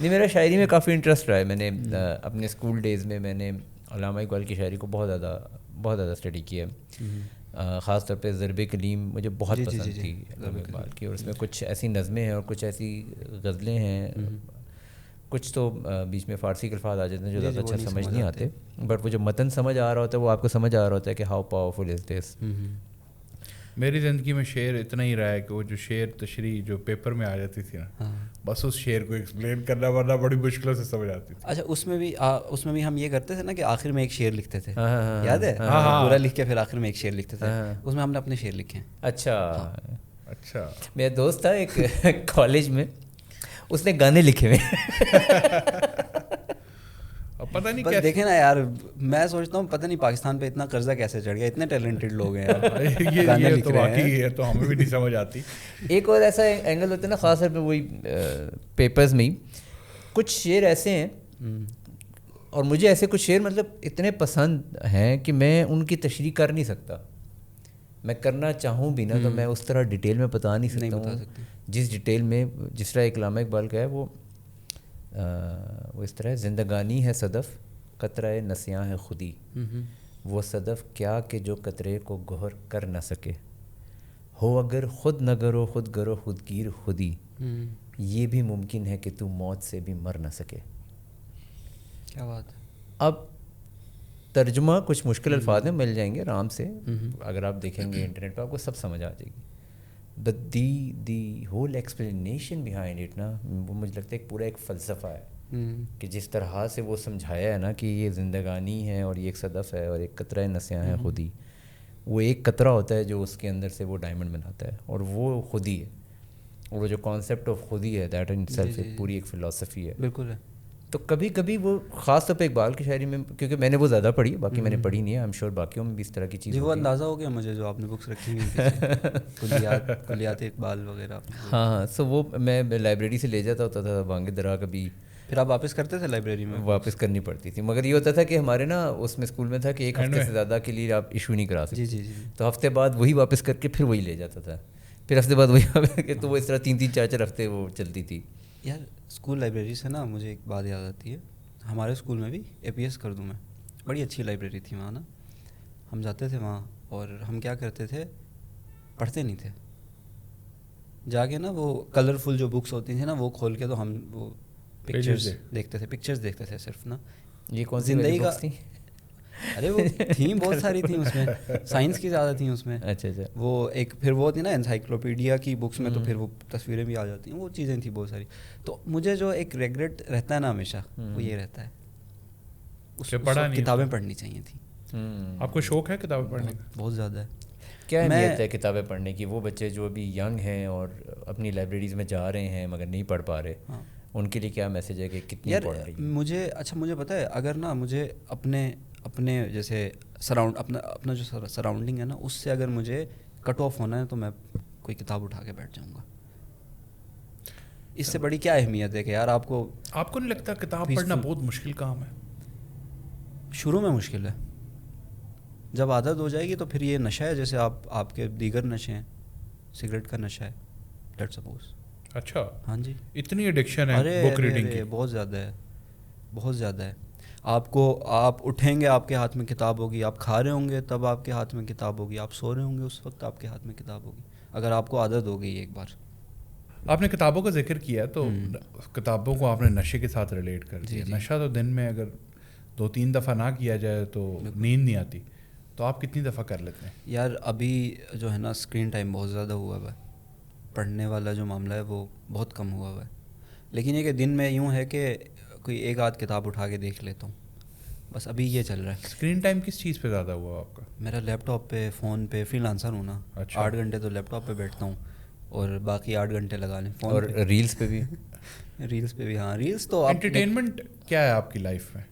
نہیں, میرا شاعری میں کافی انٹرسٹ رہا ہے. میں نے اپنے اسکول ڈیز میں نے علامہ اقبال کی شاعری کو بہت زیادہ اسٹڈی کیا ہے. خاص طور پہ ضرب کلیم مجھے بہت پسند تھی علامہ اقبال کی, اور اس میں کچھ ایسی نظمیں ہیں اور کچھ ایسی غزلیں ہیں, کچھ تو بیچ میں فارسی کے الفاظ آ جاتے ہیں جو زیادہ اچھا سمجھ نہیں آتے, بٹ وہ جو متن سمجھ آ رہا ہوتا ہے وہ آپ کو سمجھ آ رہا ہوتا ہے کہ ہاؤ پاورفل از دس. میری زندگی میں شعر اتنا ہی رہا ہے کہ وہ جو شعر تشریح جو پیپر میں آ جاتی تھی نا, بس اس شعر کو ایکسپلین کرنا ورنہ بڑی مشکلوں سے سمجھ آتی تھی. اچھا, اس میں بھی ہم یہ کرتے تھے نا کہ آخر میں ایک شعر لکھتے تھے, یاد ہے؟ پورا لکھ کے پھر آخر میں ایک شعر لکھتے تھے, اس میں ہم نے اپنے شعر لکھے ہیں. اچھا. میرا دوست تھا ایک کالج میں, اس نے گانے لکھے ہوئے. اب پتہ پتہ نہیں بس دیکھیں نا یار, میں سوچتا ہوں پتہ نہیں پاکستان پہ اتنا قرضہ کیسے چڑھ گیا, اتنے ٹیلنٹڈ لوگ ہیں یار, یہ تو واقعی ہے, تو ہمیں بھی نہیں سمجھ آتی. ایک اور ایسا اینگل ہوتا ہے نا, خاص طور پہ وہی پیپرز میں کچھ شعر ایسے ہیں, اور مجھے ایسے کچھ شعر مطلب اتنے پسند ہیں کہ میں ان کی تشریح کر نہیں سکتا. میں کرنا چاہوں بھی نا تو میں اس طرح ڈیٹیل میں بتا نہیں سکتا ہوں, جس ڈیٹیل میں جس طرح ایک علامہ اقبال کا ہے وہ اس طرح ہے, زندگانی ہے صدف قطرہ نسیاں ہے خودی, وہ صدف کیا کہ جو قطرے کو گوہر کر نہ سکے, ہو اگر خود نہ گرو خود گرو خودگیر خودی, یہ بھی ممکن ہے کہ تو موت سے بھی مر نہ سکے. کیا بات ہے. اب ترجمہ کچھ مشکل الفاظ میں مل جائیں گے آرام سے, اگر آپ دیکھیں گے انٹرنیٹ پہ آپ کو سب سمجھ آ جائے گی. But the whole explanation behind it نا, وہ مجھے لگتا ہے ایک پورا ایک فلسفہ ہے کہ جس طرح سے وہ سمجھایا ہے نا کہ یہ زندگانی ہے اور یہ ایک صدف ہے اور ایک قطرہ نسیاں ہے خودی. وہ ایک قطرہ ہوتا ہے جو اس کے اندر سے وہ ڈائمنڈ بناتا ہے, اور وہ خودی ہے, اور وہ جو کانسیپٹ آف خودی ہے دیٹ ان سیلف ایک پوری ایک فلاسفی ہے. بالکل ہے. تو کبھی کبھی وہ خاص طور پہ اقبال کی شاعری میں, کیونکہ میں نے وہ زیادہ پڑھی, باقی میں نے پڑھی نہیں ہے, آئی ایم شیور باقیوں میں بھی اس طرح کی چیز. جی وہ اندازہ ہو گیا مجھے جو آپ نے بکس رکھی ہوئی کلیات اقبال وغیرہ. ہاں, سو وہ میں لائبریری سے لے جاتا ہوتا تھا بانگ درا, کبھی پھر آپ واپس کرتے تھے لائبریری میں؟ واپس کرنی پڑتی تھی, مگر یہ ہوتا تھا کہ ہمارے نا اس میں اسکول میں تھا کہ ایک ہفتے سے زیادہ کے لیے آپ ایشو نہیں کرا سکتے. جی. تو ہفتے بعد وہی واپس کر کے پھر وہی لے جاتا تھا, پھر ہفتے بعد وہی, تو وہ اس طرح 3-4 ہفتے وہ چلتی تھی. یار اسکول لائبریری سے نا مجھے ایک بات یاد آتی ہے, ہمارے اسکول میں بھی اے پی ایس کر دوں میں, بڑی اچھی لائبریری تھی وہاں نا. ہم جاتے تھے وہاں اور ہم کیا کرتے تھے, پڑھتے نہیں تھے, جا کے نا وہ کلرفل جو بکس ہوتی تھیں نا وہ کھول کے تو ہم وہ پکچرز دیکھتے تھے صرف نا. یہ کون سی زندگی کا تھی؟ ارے وہ تھیم بہت ساری تھیں اس میں, سائنس کی زیادہ تھیں اس میں. اچھا. وہ ایک پھر وہ ہوتی نا انسائکلوپیڈیا کی بکس میں, تو پھر وہ تصویریں بھی آ جاتی ہیں, وہ چیزیں تھیں بہت ساری. تو مجھے جو ایک ریگریٹ رہتا ہے نا ہمیشہ, وہ یہ رہتا ہے اس کتابیں پڑھنی چاہیے تھیں. آپ کو شوق ہے کتابیں پڑھنے کا؟ بہت زیادہ ہے. کیا اہمیت ہے کتابیں پڑھنے کی؟ وہ بچے جو ابھی ینگ ہیں اور اپنی لائبریریز میں جا رہے ہیں مگر نہیں پڑھ پا رہے, ان کے لیے کیا میسیج ہے کہ کتنی پڑھ رہی ہے؟ مجھے پتہ ہے, اگر نا مجھے اپنے جیسے اپنا جو سراؤنڈنگ ہے نا اس سے اگر مجھے کٹ آف ہونا ہے تو میں کوئی کتاب اٹھا کے بیٹھ جاؤں گا. اس سے بڑی کیا اہمیت ہے کہ یار آپ کو نہیں لگتا کتاب پڑھنا بہت مشکل کام ہے؟ شروع میں مشکل ہے, جب عادت ہو جائے گی تو پھر یہ نشہ ہے جیسے آپ کے دیگر نشے ہیں, سگریٹ کا نشہ ہے لیٹ سپوز. اچھا, ہاں جی, اتنی ایڈکشن ہے بک ریڈنگ کی؟ بہت زیادہ ہے, بہت زیادہ ہے. آپ اٹھیں گے آپ کے ہاتھ میں کتاب ہوگی, آپ کھا رہے ہوں گے تب آپ کے ہاتھ میں کتاب ہوگی, آپ سو رہے ہوں گے اس وقت آپ کے ہاتھ میں کتاب ہوگی, اگر آپ کو عادت ہو گئی ایک بار. آپ نے کتابوں کا ذکر کیا تو کتابوں کو آپ نے نشے کے ساتھ ریلیٹ کر دیا. نشہ تو دن میں اگر 2-3 دفعہ نہ کیا جائے تو نیند نہیں آتی, تو آپ کتنی دفعہ کر لیتے ہیں؟ یار ابھی جو ہے نا اسکرین ٹائم بہت زیادہ ہوا ہوا ہے, پڑھنے والا جو معاملہ ہے وہ بہت کم ہوا ہوا ہے. لیکن یہ کہ دن میں یوں ہے کہ کوئی ایک آدھ کتاب اٹھا کے دیکھ لیتا ہوں, بس ابھی یہ چل رہا ہے. اسکرین ٹائم کس چیز پہ زیادہ ہوا آپ کا؟ میرا لیپ ٹاپ پہ, فون پہ, فری لانسر ہوں نا. 8 گھنٹے تو لیپ ٹاپ پہ بیٹھتا ہوں اور باقی 8 گھنٹے لگا لیں فون, اور ریلز پہ بھی. ریلز پہ بھی, ہاں ریلز تو. انٹرٹینمنٹ کیا ہے آپ کی لائف میں؟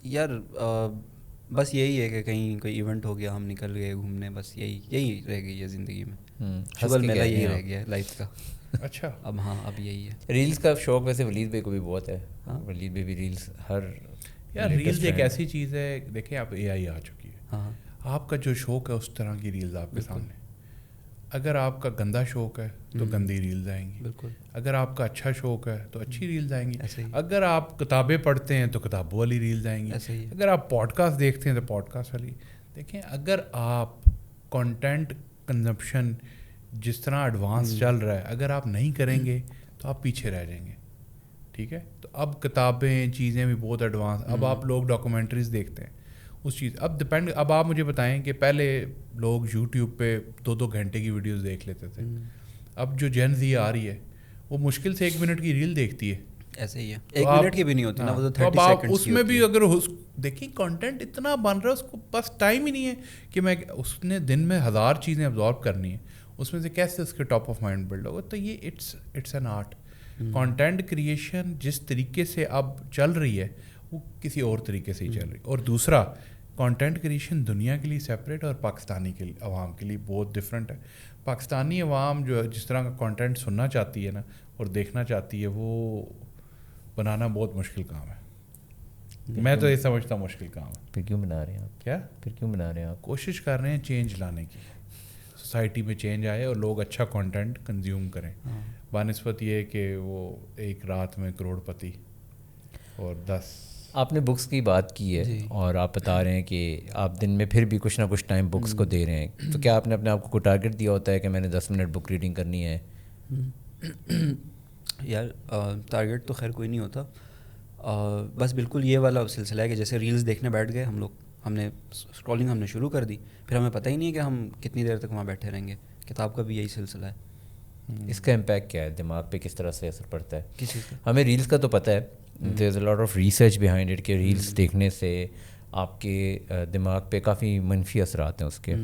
یار بس یہی ہے کہ کہیں کوئی ایونٹ ہو گیا, ہم نکل گئے گھومنے, بس یہی رہ گئی ہے زندگی میں. شغل میرا یہی رہ گیا ہے لائف کا. اچھا, اب یہی ہے. ریلز کا شوق ویسے ولید بھائی کو بھی بہت ہے. ولید بھائی بھی ریلز یار ریلز ایک ایسی چیز ہے, دیکھیں آپ اے آئی آ چکی ہے, آپ کا جو شوق ہے اس طرح کی ریلز آپ کے سامنے. اگر آپ کا گندا شوق ہے تو گندی ریلز آئیں گی, بالکل. اگر آپ کا اچھا شوق ہے تو اچھی ریلز آئیں گی. اگر آپ کتابیں پڑھتے ہیں تو کتابوں والی ریلز آئیں گی. اگر آپ پوڈ کاسٹ دیکھتے ہیں تو پوڈ کاسٹ والی. دیکھیں اگر آپ کنٹینٹ کنزمپشن جس طرح ایڈوانس چل رہا ہے اگر آپ نہیں کریں گے تو آپ پیچھے رہ جائیں گے. ٹھیک ہے, تو اب کتابیں چیزیں بھی بہت ایڈوانس. اب آپ لوگ ڈاکومنٹریز دیکھتے ہیں اس چیز, اب آپ مجھے بتائیں کہ پہلے لوگ یوٹیوب پہ 2-2 گھنٹے کی ویڈیوز دیکھ لیتے تھے. اب جو جین زی آ رہی ہے وہ مشکل سے 1 منٹ کی ریل دیکھتی ہے. ایسے ہی ہے, 1 منٹ کی بھی نہیں ہوتی نا, وہ تو 30 اب آپ سیکنڈز اس میں بھی اگر دیکھیں کنٹینٹ اتنا بن رہا ہے, اس کو بس ٹائم ہی نہیں ہے کہ میں اس نے دن میں 1000 چیزیں ابزارو کرنی ہیں, اس میں سے کیسے اس کے ٹاپ آف مائنڈ بلڈ ہوگا. تو یہ it's an art. Content creation جس طریقے سے اب چل رہی ہے وہ کسی اور طریقے سے ہی چل رہی ہے. اور دوسرا کنٹینٹ کریشن دنیا کے لیے سیپریٹ اور پاکستانی کے لیے عوام کے لیے بہت ڈفرینٹ ہے. پاکستانی عوام جو ہے جس طرح کا کنٹینٹ سننا چاہتی ہے نا اور دیکھنا چاہتی ہے وہ بنانا بہت مشکل کام ہے. میں تو یہ سمجھتا ہوں مشکل کام ہے. پھر کیوں بنا رہے ہیں آپ؟ کیا پھر کیوں بنا رہے ہیں آپ؟ کوشش کر رہے ہیں چینج لانے کی, سوسائٹی میں چینج آئے اور لوگ اچھا کنٹینٹ کنزیوم کریں بنسبت یہ کہ وہ ایک رات میں کروڑ پتی اور 10. آپ نے بکس کی بات کی ہے اور آپ بتا رہے ہیں کہ آپ دن میں پھر بھی کچھ نہ کچھ ٹائم بکس کو دے رہے ہیں, تو کیا آپ نے اپنے آپ کو کوئی ٹارگیٹ دیا ہوتا ہے کہ میں نے 10 منٹ بک ریڈنگ کرنی ہے؟ یار ٹارگیٹ تو خیر کوئی نہیں ہوتا, بس بالکل یہ والا سلسلہ ہے کہ جیسے ریلز دیکھنے بیٹھ گئے ہم لوگ, ہم نے اسکرولنگ ہم نے شروع کر دی, پھر ہمیں پتہ ہی نہیں ہے کہ ہم کتنی دیر تک وہاں بیٹھے رہیں گے. کتاب کا بھی یہی سلسلہ ہے. اس کا امپیکٹ کیا ہے دماغ پہ, کس طرح سے اثر پڑتا ہے؟ کس چیز کا؟ ہمیں ریلز کا تو پتہ ہے, there is a lot of research behind it کہ ریلز دیکھنے سے آپ کے دماغ پہ کافی منفی اثرات ہیں اس کے.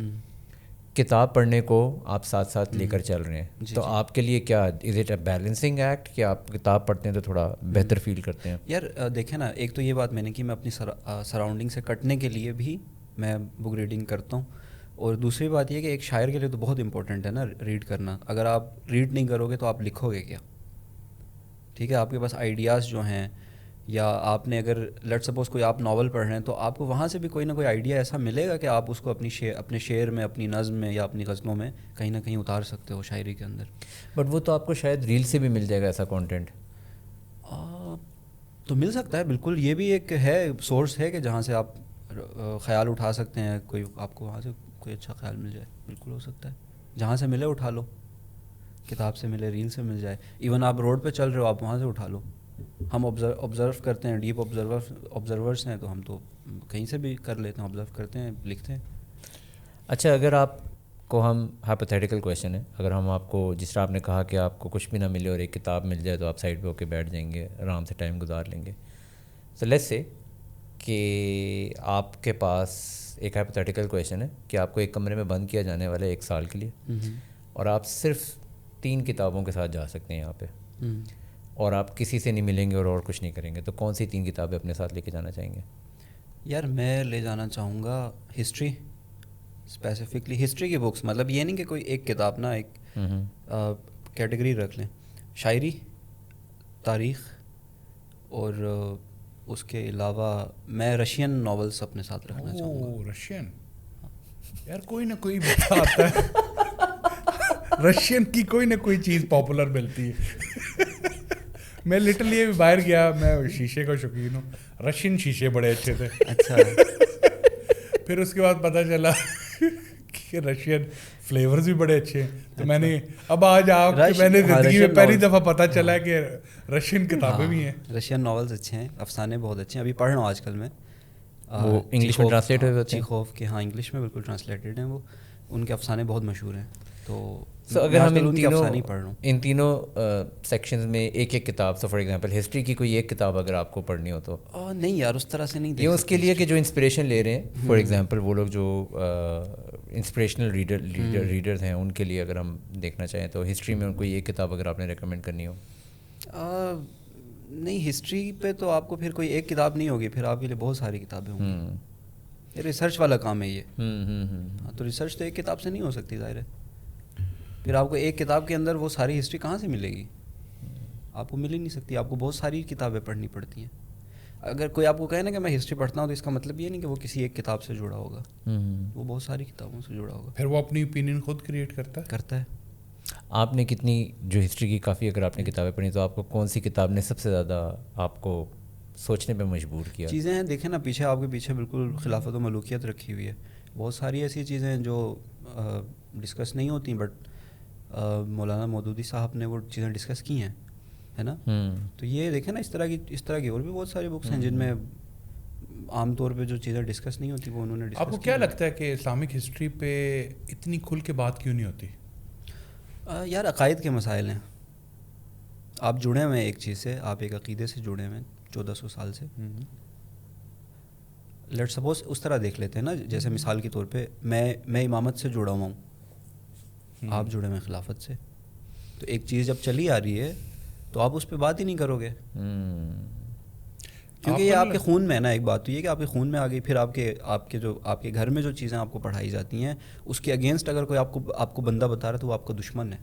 کتاب پڑھنے کو آپ ساتھ ساتھ لے کر چل رہے ہیں, تو آپ کے لیے کیا is it a balancing act کہ آپ کتاب پڑھتے ہیں تو تھوڑا بہتر فیل کرتے ہیں؟ یار دیکھیں نا, ایک تو یہ بات میں نے کہ میں اپنی سراؤنڈنگ سے کٹنے کے لیے بھی میں بک ریڈنگ کرتا ہوں, اور دوسری بات یہ کہ ایک شاعر کے لیے تو بہت امپورٹنٹ ہے نا ریڈ کرنا. اگر آپ ریڈ نہیں کرو گے تو آپ لکھو گے کیا؟ ٹھیک ہے, آپ کے پاس آئیڈیاز جو ہیں, یا آپ نے اگر لیٹ سپوز کوئی آپ ناول پڑھ رہے ہیں تو آپ کو وہاں سے بھی کوئی نہ کوئی آئیڈیا ایسا ملے گا کہ آپ اس کو اپنے شعر میں, اپنی نظم میں یا اپنی غزلوں میں کہیں نہ کہیں اتار سکتے ہو شاعری کے اندر. بٹ وہ تو آپ کو شاید ریل سے بھی مل جائے گا ایسا کانٹینٹ. تو مل سکتا ہے بالکل, یہ بھی ایک ہے سورس ہے کہ جہاں سے آپ خیال اٹھا سکتے ہیں, کوئی آپ کو وہاں سے کوئی اچھا خیال مل جائے, بالکل ہو سکتا ہے. جہاں سے ملے اٹھا لو, کتاب سے ملے, ریل سے مل جائے, ایون آپ روڈ پہ چل رہے ہو آپ وہاں سے اٹھا لو. ہم آبزرو کرتے ہیں, ڈیپ آبزرورس ہیں, تو ہم تو کہیں سے بھی کر لیتے ہیں, آبزرو کرتے ہیں, لکھتے ہیں. اچھا, اگر آپ کو ہم ہائپوتھیٹیکل کویشچن ہے, اگر ہم آپ کو جس طرح آپ نے کہا کہ آپ کو کچھ بھی نہ ملے اور ایک کتاب مل جائے تو آپ سائڈ پہ ہو کے بیٹھ جائیں گے, آرام سے ٹائم گزار لیں گے. سو لیٹس سے کہ آپ کے پاس ایک ہائپوتھیٹیکل کویشچن ہے کہ آپ کو ایک کمرے میں بند کیا جانے والا ہے 1 سال کے لیے, اور آپ صرف 3 کتابوں کے ساتھ جا سکتے ہیں یہاں پہ, اور آپ کسی سے نہیں ملیں گے اور کچھ نہیں کریں گے, تو کون سی 3 کتابیں اپنے ساتھ لے کے جانا چاہیں گے؟ یار میں لے جانا چاہوں گا ہسٹری, اسپیسیفکلی ہسٹری کی بکس. مطلب یہ نہیں کہ کوئی ایک کتاب نا, ایک کیٹیگری رکھ لیں, شاعری, تاریخ, اور اس کے علاوہ میں رشین ناولس اپنے ساتھ رکھنا چاہوں گا. رشین, یار کوئی نہ کوئی آتا ہے رشین کی کوئی نہ کوئی چیز پاپولر ملتی ہے. میں لٹرلی ابھی باہر گیا, میں شیشے کا شوقین ہوں, رشین شیشے بڑے اچھے تھے. اچھا. پھر اس کے بعد پتہ چلا کہ رشین فلیورز بھی بڑے اچھے ہیں, تو میں نے اب آج میں نے زندگی میں پہلی دفعہ پتہ چلا کہ رشین کتابیں بھی ہیں. رشین ناولز اچھے ہیں, افسانے بہت اچھے ہیں. ابھی پڑھ رہا ہوں آج کل میں, وہ انگلش میں ٹرانسلیٹ ہوئے ہوتے ہیں. چیخوف کے, ہاں انگلش میں بالکل ٹرانسلیٹڈ ہیں وہ, ان کے افسانے بہت مشہور ہیں. تو اگر ہم ان تینوں سیکشنز میں ایک ایک کتاب, سو فار ایگزامپل ہسٹری کی کوئی ایک کتاب اگر آپ کو پڑھنی ہو تو نہیں یار اس طرح سے نہیں, یہ اس کے لیے کہ جو انسپریشن لے رہے ہیں, فار ایگزامپل وہ لوگ جو انسپریشنل ریڈرز ہیں ان کے لیے اگر ہم دیکھنا چاہیں تو ہسٹری میں ان کو ایک کتاب اگر آپ نے ریکمینڈ کرنی ہو. نہیں, ہسٹری پہ تو آپ کو پھر کوئی ایک کتاب نہیں ہوگی, پھر آپ کے لیے بہت ساری کتابیں ہوں گی. یہ ریسرچ والا کام ہے یہ, تو ریسرچ تو ایک کتاب سے نہیں ہو سکتی ظاہر ہے. پھر آپ کو ایک کتاب کے اندر وہ ساری ہسٹری کہاں سے ملے گی؟ آپ کو مل ہی نہیں سکتی, آپ کو بہت ساری کتابیں پڑھنی پڑتی ہیں. اگر کوئی آپ کو کہے نا کہ میں ہسٹری پڑھتا ہوں تو اس کا مطلب یہ نہیں کہ وہ کسی ایک کتاب سے جڑا ہوگا, وہ بہت ساری کتابوں سے جڑا ہوگا. پھر وہ اپنی اوپینین خود کریٹ کرتا ہے. آپ نے کتنی جو ہسٹری کی کافی اگر آپ نے کتابیں پڑھی تو آپ کو کون سی کتاب نے سب سے زیادہ آپ کو سوچنے پہ مجبور کیا؟ چیزیں ہیں دیکھیں نا, پیچھے آپ کے پیچھے بالکل خلافت و ملوکیت رکھی ہوئی ہے, بہت ساری ایسی چیزیں ہیں جو ڈسکس نہیں ہوتی, بٹ مولانا مودودی صاحب نے وہ چیزیں ڈسکس کی ہیں, ہے نا. تو یہ دیکھیں نا, اس طرح کی اور بھی بہت ساری بکس ہیں جن میں عام طور پہ جو چیزیں ڈسکس نہیں ہوتی وہ انہوں نے ڈسکس. آپ کو کیا لگتا ہے کہ اسلامک ہسٹری پہ اتنی کھل کے بات کیوں نہیں ہوتی؟ یار عقائد کے مسائل ہیں. آپ جڑے ہوئے ہیں ایک چیز سے, آپ ایک عقیدے سے جڑے ہوئے ہیں 1400 سال سے. لیٹ سپوز اس طرح دیکھ لیتے ہیں نا, جیسے مثال کے طور پہ میں امامت سے جڑا ہوا ہوں, آپ جڑے ہوئے خلافت سے. تو ایک چیز جب چلی آ رہی ہے تو آپ اس پہ بات ہی نہیں کرو گے, کیونکہ یہ آپ کے خون میں ہے نا. ایک بات تو یہ کہ آپ کے خون میں آ گئی, پھر آپ کے گھر میں جو چیزیں آپ کو پڑھائی جاتی ہیں اس کے اگینسٹ اگر کوئی آپ کو بندہ بتا رہا ہے تو وہ آپ کا دشمن ہے.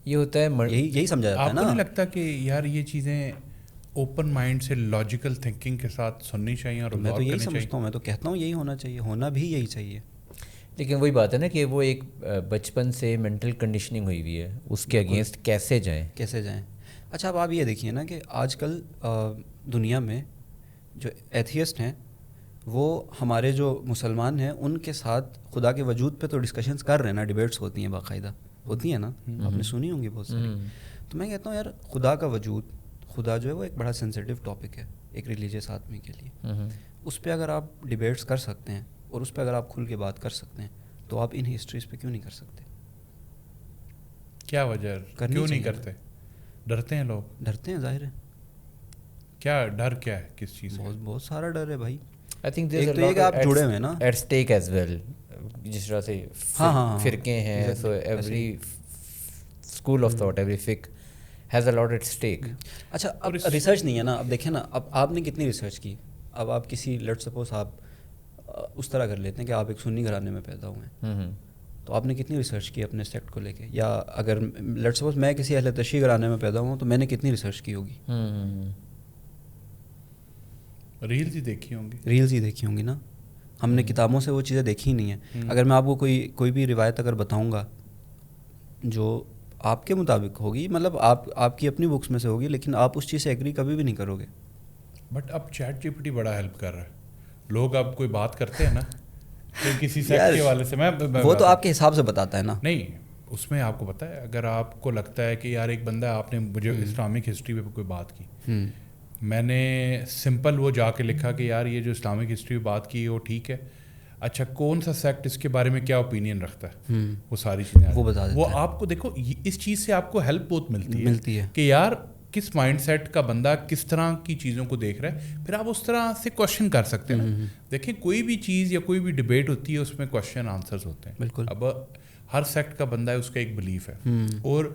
یہ ہوتا ہے, یہی سمجھا جاتا ہے نا. آپ کو نہیں لگتا کہ یار یہ چیزیں اوپن مائنڈ سے لاجیکل تھنکنگ کے ساتھ سننی چاہیے اور میں تو یہی سمجھتا ہوں, میں تو کہتا ہوں یہی ہونا چاہیے, ہونا بھی یہی چاہیے. لیکن وہی بات ہے نا کہ وہ ایک بچپن سے مینٹل کنڈیشننگ ہوئی ہوئی ہے, اس کے اگینسٹ کیسے جائیں. اچھا اب آپ یہ دیکھیے نا کہ آج کل دنیا میں جو ایتھیسٹ ہیں وہ ہمارے جو مسلمان ہیں ان کے ساتھ خدا کے وجود پہ تو ڈسکشنز کر رہے ہیں نا, ڈیبیٹس ہوتی ہیں, باقاعدہ ہوتی ہیں نا, آپ نے سنی ہوں گی بہت ساری. تو میں کہتا ہوں یار خدا کا وجود, خدا جو ہے وہ ایک بڑا سینسیٹیو ٹاپک ہے ایک ریلیجیس آدمی کے لیے. اس پہ اگر آپ ڈیبیٹس کر سکتے ہیں اور اس پہ اگر آپ کھل کے بات کر سکتے ہیں تو آپ ان ہسٹریز پہ کیوں نہیں کر سکتے؟ کیا وجہ کیوں نہیں کرتے؟ ڈرتے ہیں لوگ, ڈرتے ہیں, ظاہر ہے. کیا ڈر کیا ہے, کس چیز سے؟ بہت سارا ڈر ہے بھائی. I think ایک تو یہ کہ آپ جڑے ہوئے نا at stake as well, جس طرح سے فرقے ہیں, so every school of thought, every fiqh has a lot at stake. اچھا اب ریسرچ نہیں ہے نا, اب دیکھیں نا, اب آپ نے کتنی ریسرچ کی. اب آپ کسی لیٹ سپوز آپ اس طرح کر لیتے ہیں کہ آپ ایک سنی گھرانے میں پیدا ہوئے ہیں, تو آپ نے کتنی ریسرچ کی اپنے سیکٹ کو لے کے. یا اگر لیٹ سپوز میں کسی اہل تشیع گھرانے میں پیدا ہوں تو میں نے کتنی ریسرچ کی ہوگی. ریلز ہی دیکھی ہوں گی نا. ہم نے کتابوں سے وہ چیزیں دیکھی نہیں ہیں. اگر میں آپ کو کوئی بھی روایت اگر بتاؤں گا جو آپ کے مطابق ہوگی, مطلب آپ کی اپنی بکس میں سے ہوگی, لیکن آپ اس چیز سے ایگری کبھی بھی نہیں کرو گے. بٹ اب چیٹ جی پی ٹی بڑا ہیلپ کر رہا ہے. لوگ اب کوئی بات کرتے ہیں نا کسی سیکٹ کے والے سے, وہ تو آپ کے حساب سے بتاتا ہے نا. نہیں, اس میں آپ کو پتہ ہے, اگر آپ کو لگتا ہے کہ یار ایک بندہ, آپ نے مجھے اسلامک ہسٹری پہ کوئی بات کی, میں نے سمپل وہ جا کے لکھا کہ یار یہ جو اسلامک ہسٹری پہ بات کی وہ ٹھیک ہے, اچھا کون سا سیکٹ اس کے بارے میں کیا اوپینین رکھتا ہے, وہ ساری چیزیں وہ بتا دیتا ہے. وہ آپ کو دیکھو اس چیز سے آپ کو ہیلپ بہت ملتی ہے کہ یار کس مائنڈ سیٹ کا بندہ کس طرح کی چیزوں کو دیکھ رہا ہے, پھر آپ اس طرح سے کوشچن کر سکتے ہیں نا. دیکھیں کوئی بھی چیز یا کوئی بھی ڈبیٹ ہوتی ہے اس میں کوشچن آنسرز ہوتے ہیں. بالکل. اب ہر سیکٹ کا بندہ ہے, اس کا ایک بلیف ہے اور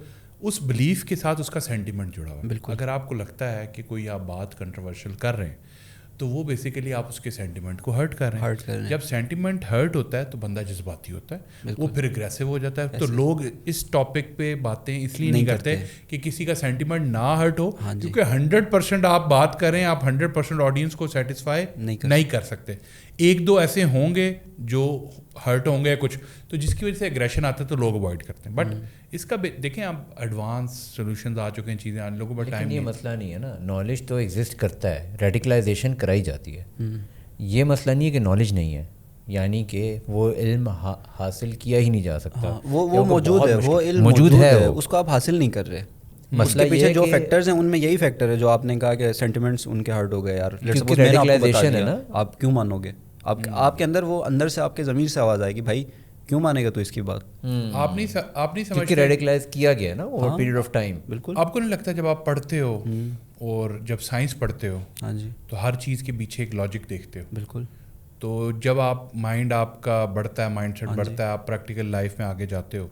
اس بلیف کے ساتھ اس کا سینٹیمنٹ جڑا ہوا ہے. اگر آپ کو لگتا ہے کہ کوئی آپ بات کنٹروورشل کر رہے ہیں تو وہ بیسیکلی آپ اس کے سینٹیمنٹ کو ہرٹ کر رہے ہیں. جب سینٹیمنٹ ہرٹ ہوتا ہے تو بندہ جذباتی ہوتا ہے, وہ پھر اگریسو ہو جاتا ہے. تو لوگ اس ٹاپک پہ باتیں اس لیے نہیں کرتے کہ کسی کا سینٹیمنٹ نہ ہرٹ ہو, کیونکہ 100% آپ بات کریں, آپ 100% آڈینس کو سیٹسفائی نہیں کر سکتے. ایک دو ایسے ہوں گے جو ہرٹ ہوں گے کچھ, تو جس کی وجہ سے اگریشن آتا ہے تو لوگ اوائڈ کرتے ہیں. بٹ اس کا دیکھیں آپ ایڈوانس سولوشنز آ چکے ہیں, چیزیں آنے لوگوں پر ٹائم. یہ مسئلہ نہیں ہے نا, نالج تو ایگزسٹ کرتا ہے, ریڈیکلائزیشن کرائی جاتی ہے. یہ مسئلہ نہیں ہے کہ نالج نہیں ہے, یعنی کہ وہ علم حاصل کیا ہی نہیں جا سکتا. وہ موجود ہے, وہ علم موجود ہے, اس کو آپ حاصل نہیں کر رہے. مسئلہ کے پیچھے جو فیکٹرز ہیں ان میں یہی فیکٹر ہے جو آپ نے کہا کہ سینٹیمنٹس ان کے ہرٹ ہو گئے. یار ریڈیکلائزیشن ہے نا, آپ کیوں مانو گے, آپ کے اندر وہ اندر سے آپ کے ضمیر سے آواز آئے گی بھائی کیوں مانے گا تو اس کی بات. آپ نہیں سمجھتے ریڈیکلائز کیا گیا نا اوور پیریڈ آف ٹائم. بالکل. آپ کو نہیں لگتا جب آپ پڑھتے ہو اور جب سائنس پڑھتے ہو, ہاں جی, تو ہر چیز کے پیچھے ایک لاجک دیکھتے ہو. بالکل. تو جب آپ مائنڈ آپ کا بڑھتا ہے, مائنڈ سیٹ بڑھتا ہے, آپ پریکٹیکل لائف میں آگے جاتے ہو,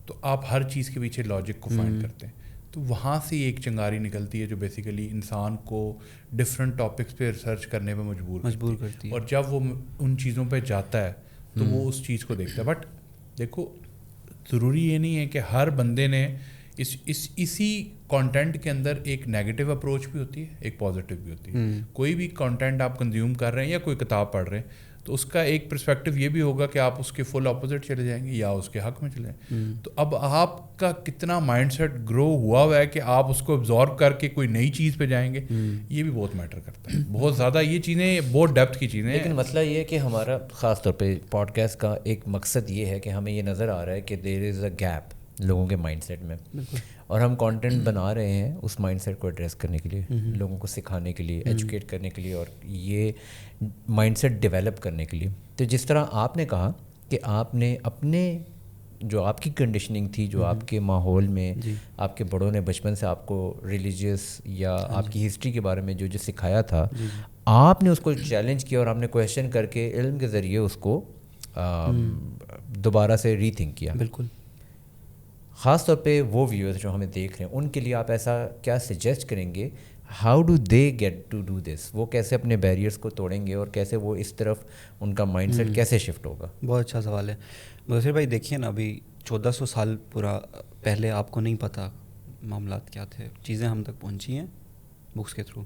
تو آپ ہر چیز کے پیچھے لاجک کو فائنڈ کرتے ہیں. تو وہاں سے ایک چنگاری نکلتی ہے جو بیسیکلی انسان کو ڈفرینٹ ٹاپکس پہ ریسرچ کرنے پہ مجبور کرتی ہے. اور جب وہ ان چیزوں پہ جاتا ہے تو وہ اس چیز کو دیکھتا ہے. بٹ دیکھو ضروری یہ نہیں ہے کہ ہر بندے نے اسی کانٹینٹ کے اندر ایک نیگیٹو اپروچ بھی ہوتی ہے, ایک پازیٹیو بھی ہوتی ہے. کوئی بھی کانٹینٹ آپ کنزیوم کر رہے ہیں یا کوئی کتاب پڑھ رہے ہیں تو اس کا ایک پرسپیکٹو یہ بھی ہوگا کہ آپ اس کے فل اپوزٹ چلے جائیں گے یا اس کے حق میں چلے جائیں. تو اب آپ کا کتنا مائنڈ سیٹ گرو ہوا ہے کہ آپ اس کو ابزارو کر کے کوئی نئی چیز پہ جائیں گے, یہ بھی بہت میٹر کرتا ہے بہت زیادہ. یہ چیزیں بہت ڈیپتھ کی چیزیں ہیں. لیکن مسئلہ یہ ہے کہ ہمارا خاص طور پہ پوڈ کاسٹ کا ایک مقصد یہ ہے کہ ہمیں یہ نظر آ رہا ہے کہ دیر از اے گیپ لوگوں کے مائنڈ سیٹ میں, اور ہم کانٹینٹ بنا رہے ہیں اس مائنڈ سیٹ کو ایڈریس کرنے کے لیے, لوگوں کو سکھانے کے لیے, ایجوکیٹ کرنے کے لیے, اور یہ مائنڈ سیٹ ڈیولپ کرنے کے لیے. تو جس طرح آپ نے کہا کہ آپ نے اپنے جو آپ کی کنڈیشننگ تھی, جو آپ کے ماحول میں آپ کے بڑوں نے بچپن سے آپ کو ریلیجیس یا آپ کی ہسٹری کے بارے میں جو سکھایا تھا, آپ نے اس کو چیلنج کیا اور آپ نے کویشچن کر کے علم کے ذریعے اس کو دوبارہ سے ری تھنک کیا. بالکل. خاص طور پہ وہ ویورز جو ہمیں دیکھ رہے ہیں ان کے لیے آپ ایسا کیا سجیسٹ کریں گے؟ How do they get to do this? وہ کیسے اپنے بیریئرس کو توڑیں گے اور کیسے وہ اس طرف ان کا مائنڈ سیٹ کیسے شفٹ ہوگا؟ بہت اچھا سوال ہے مظفر بھائی. دیکھیے نا, ابھی 1400 سال پورا پہلے آپ کو نہیں پتہ معاملات کیا تھے. چیزیں ہم تک پہنچی ہیں بکس کے تھرو,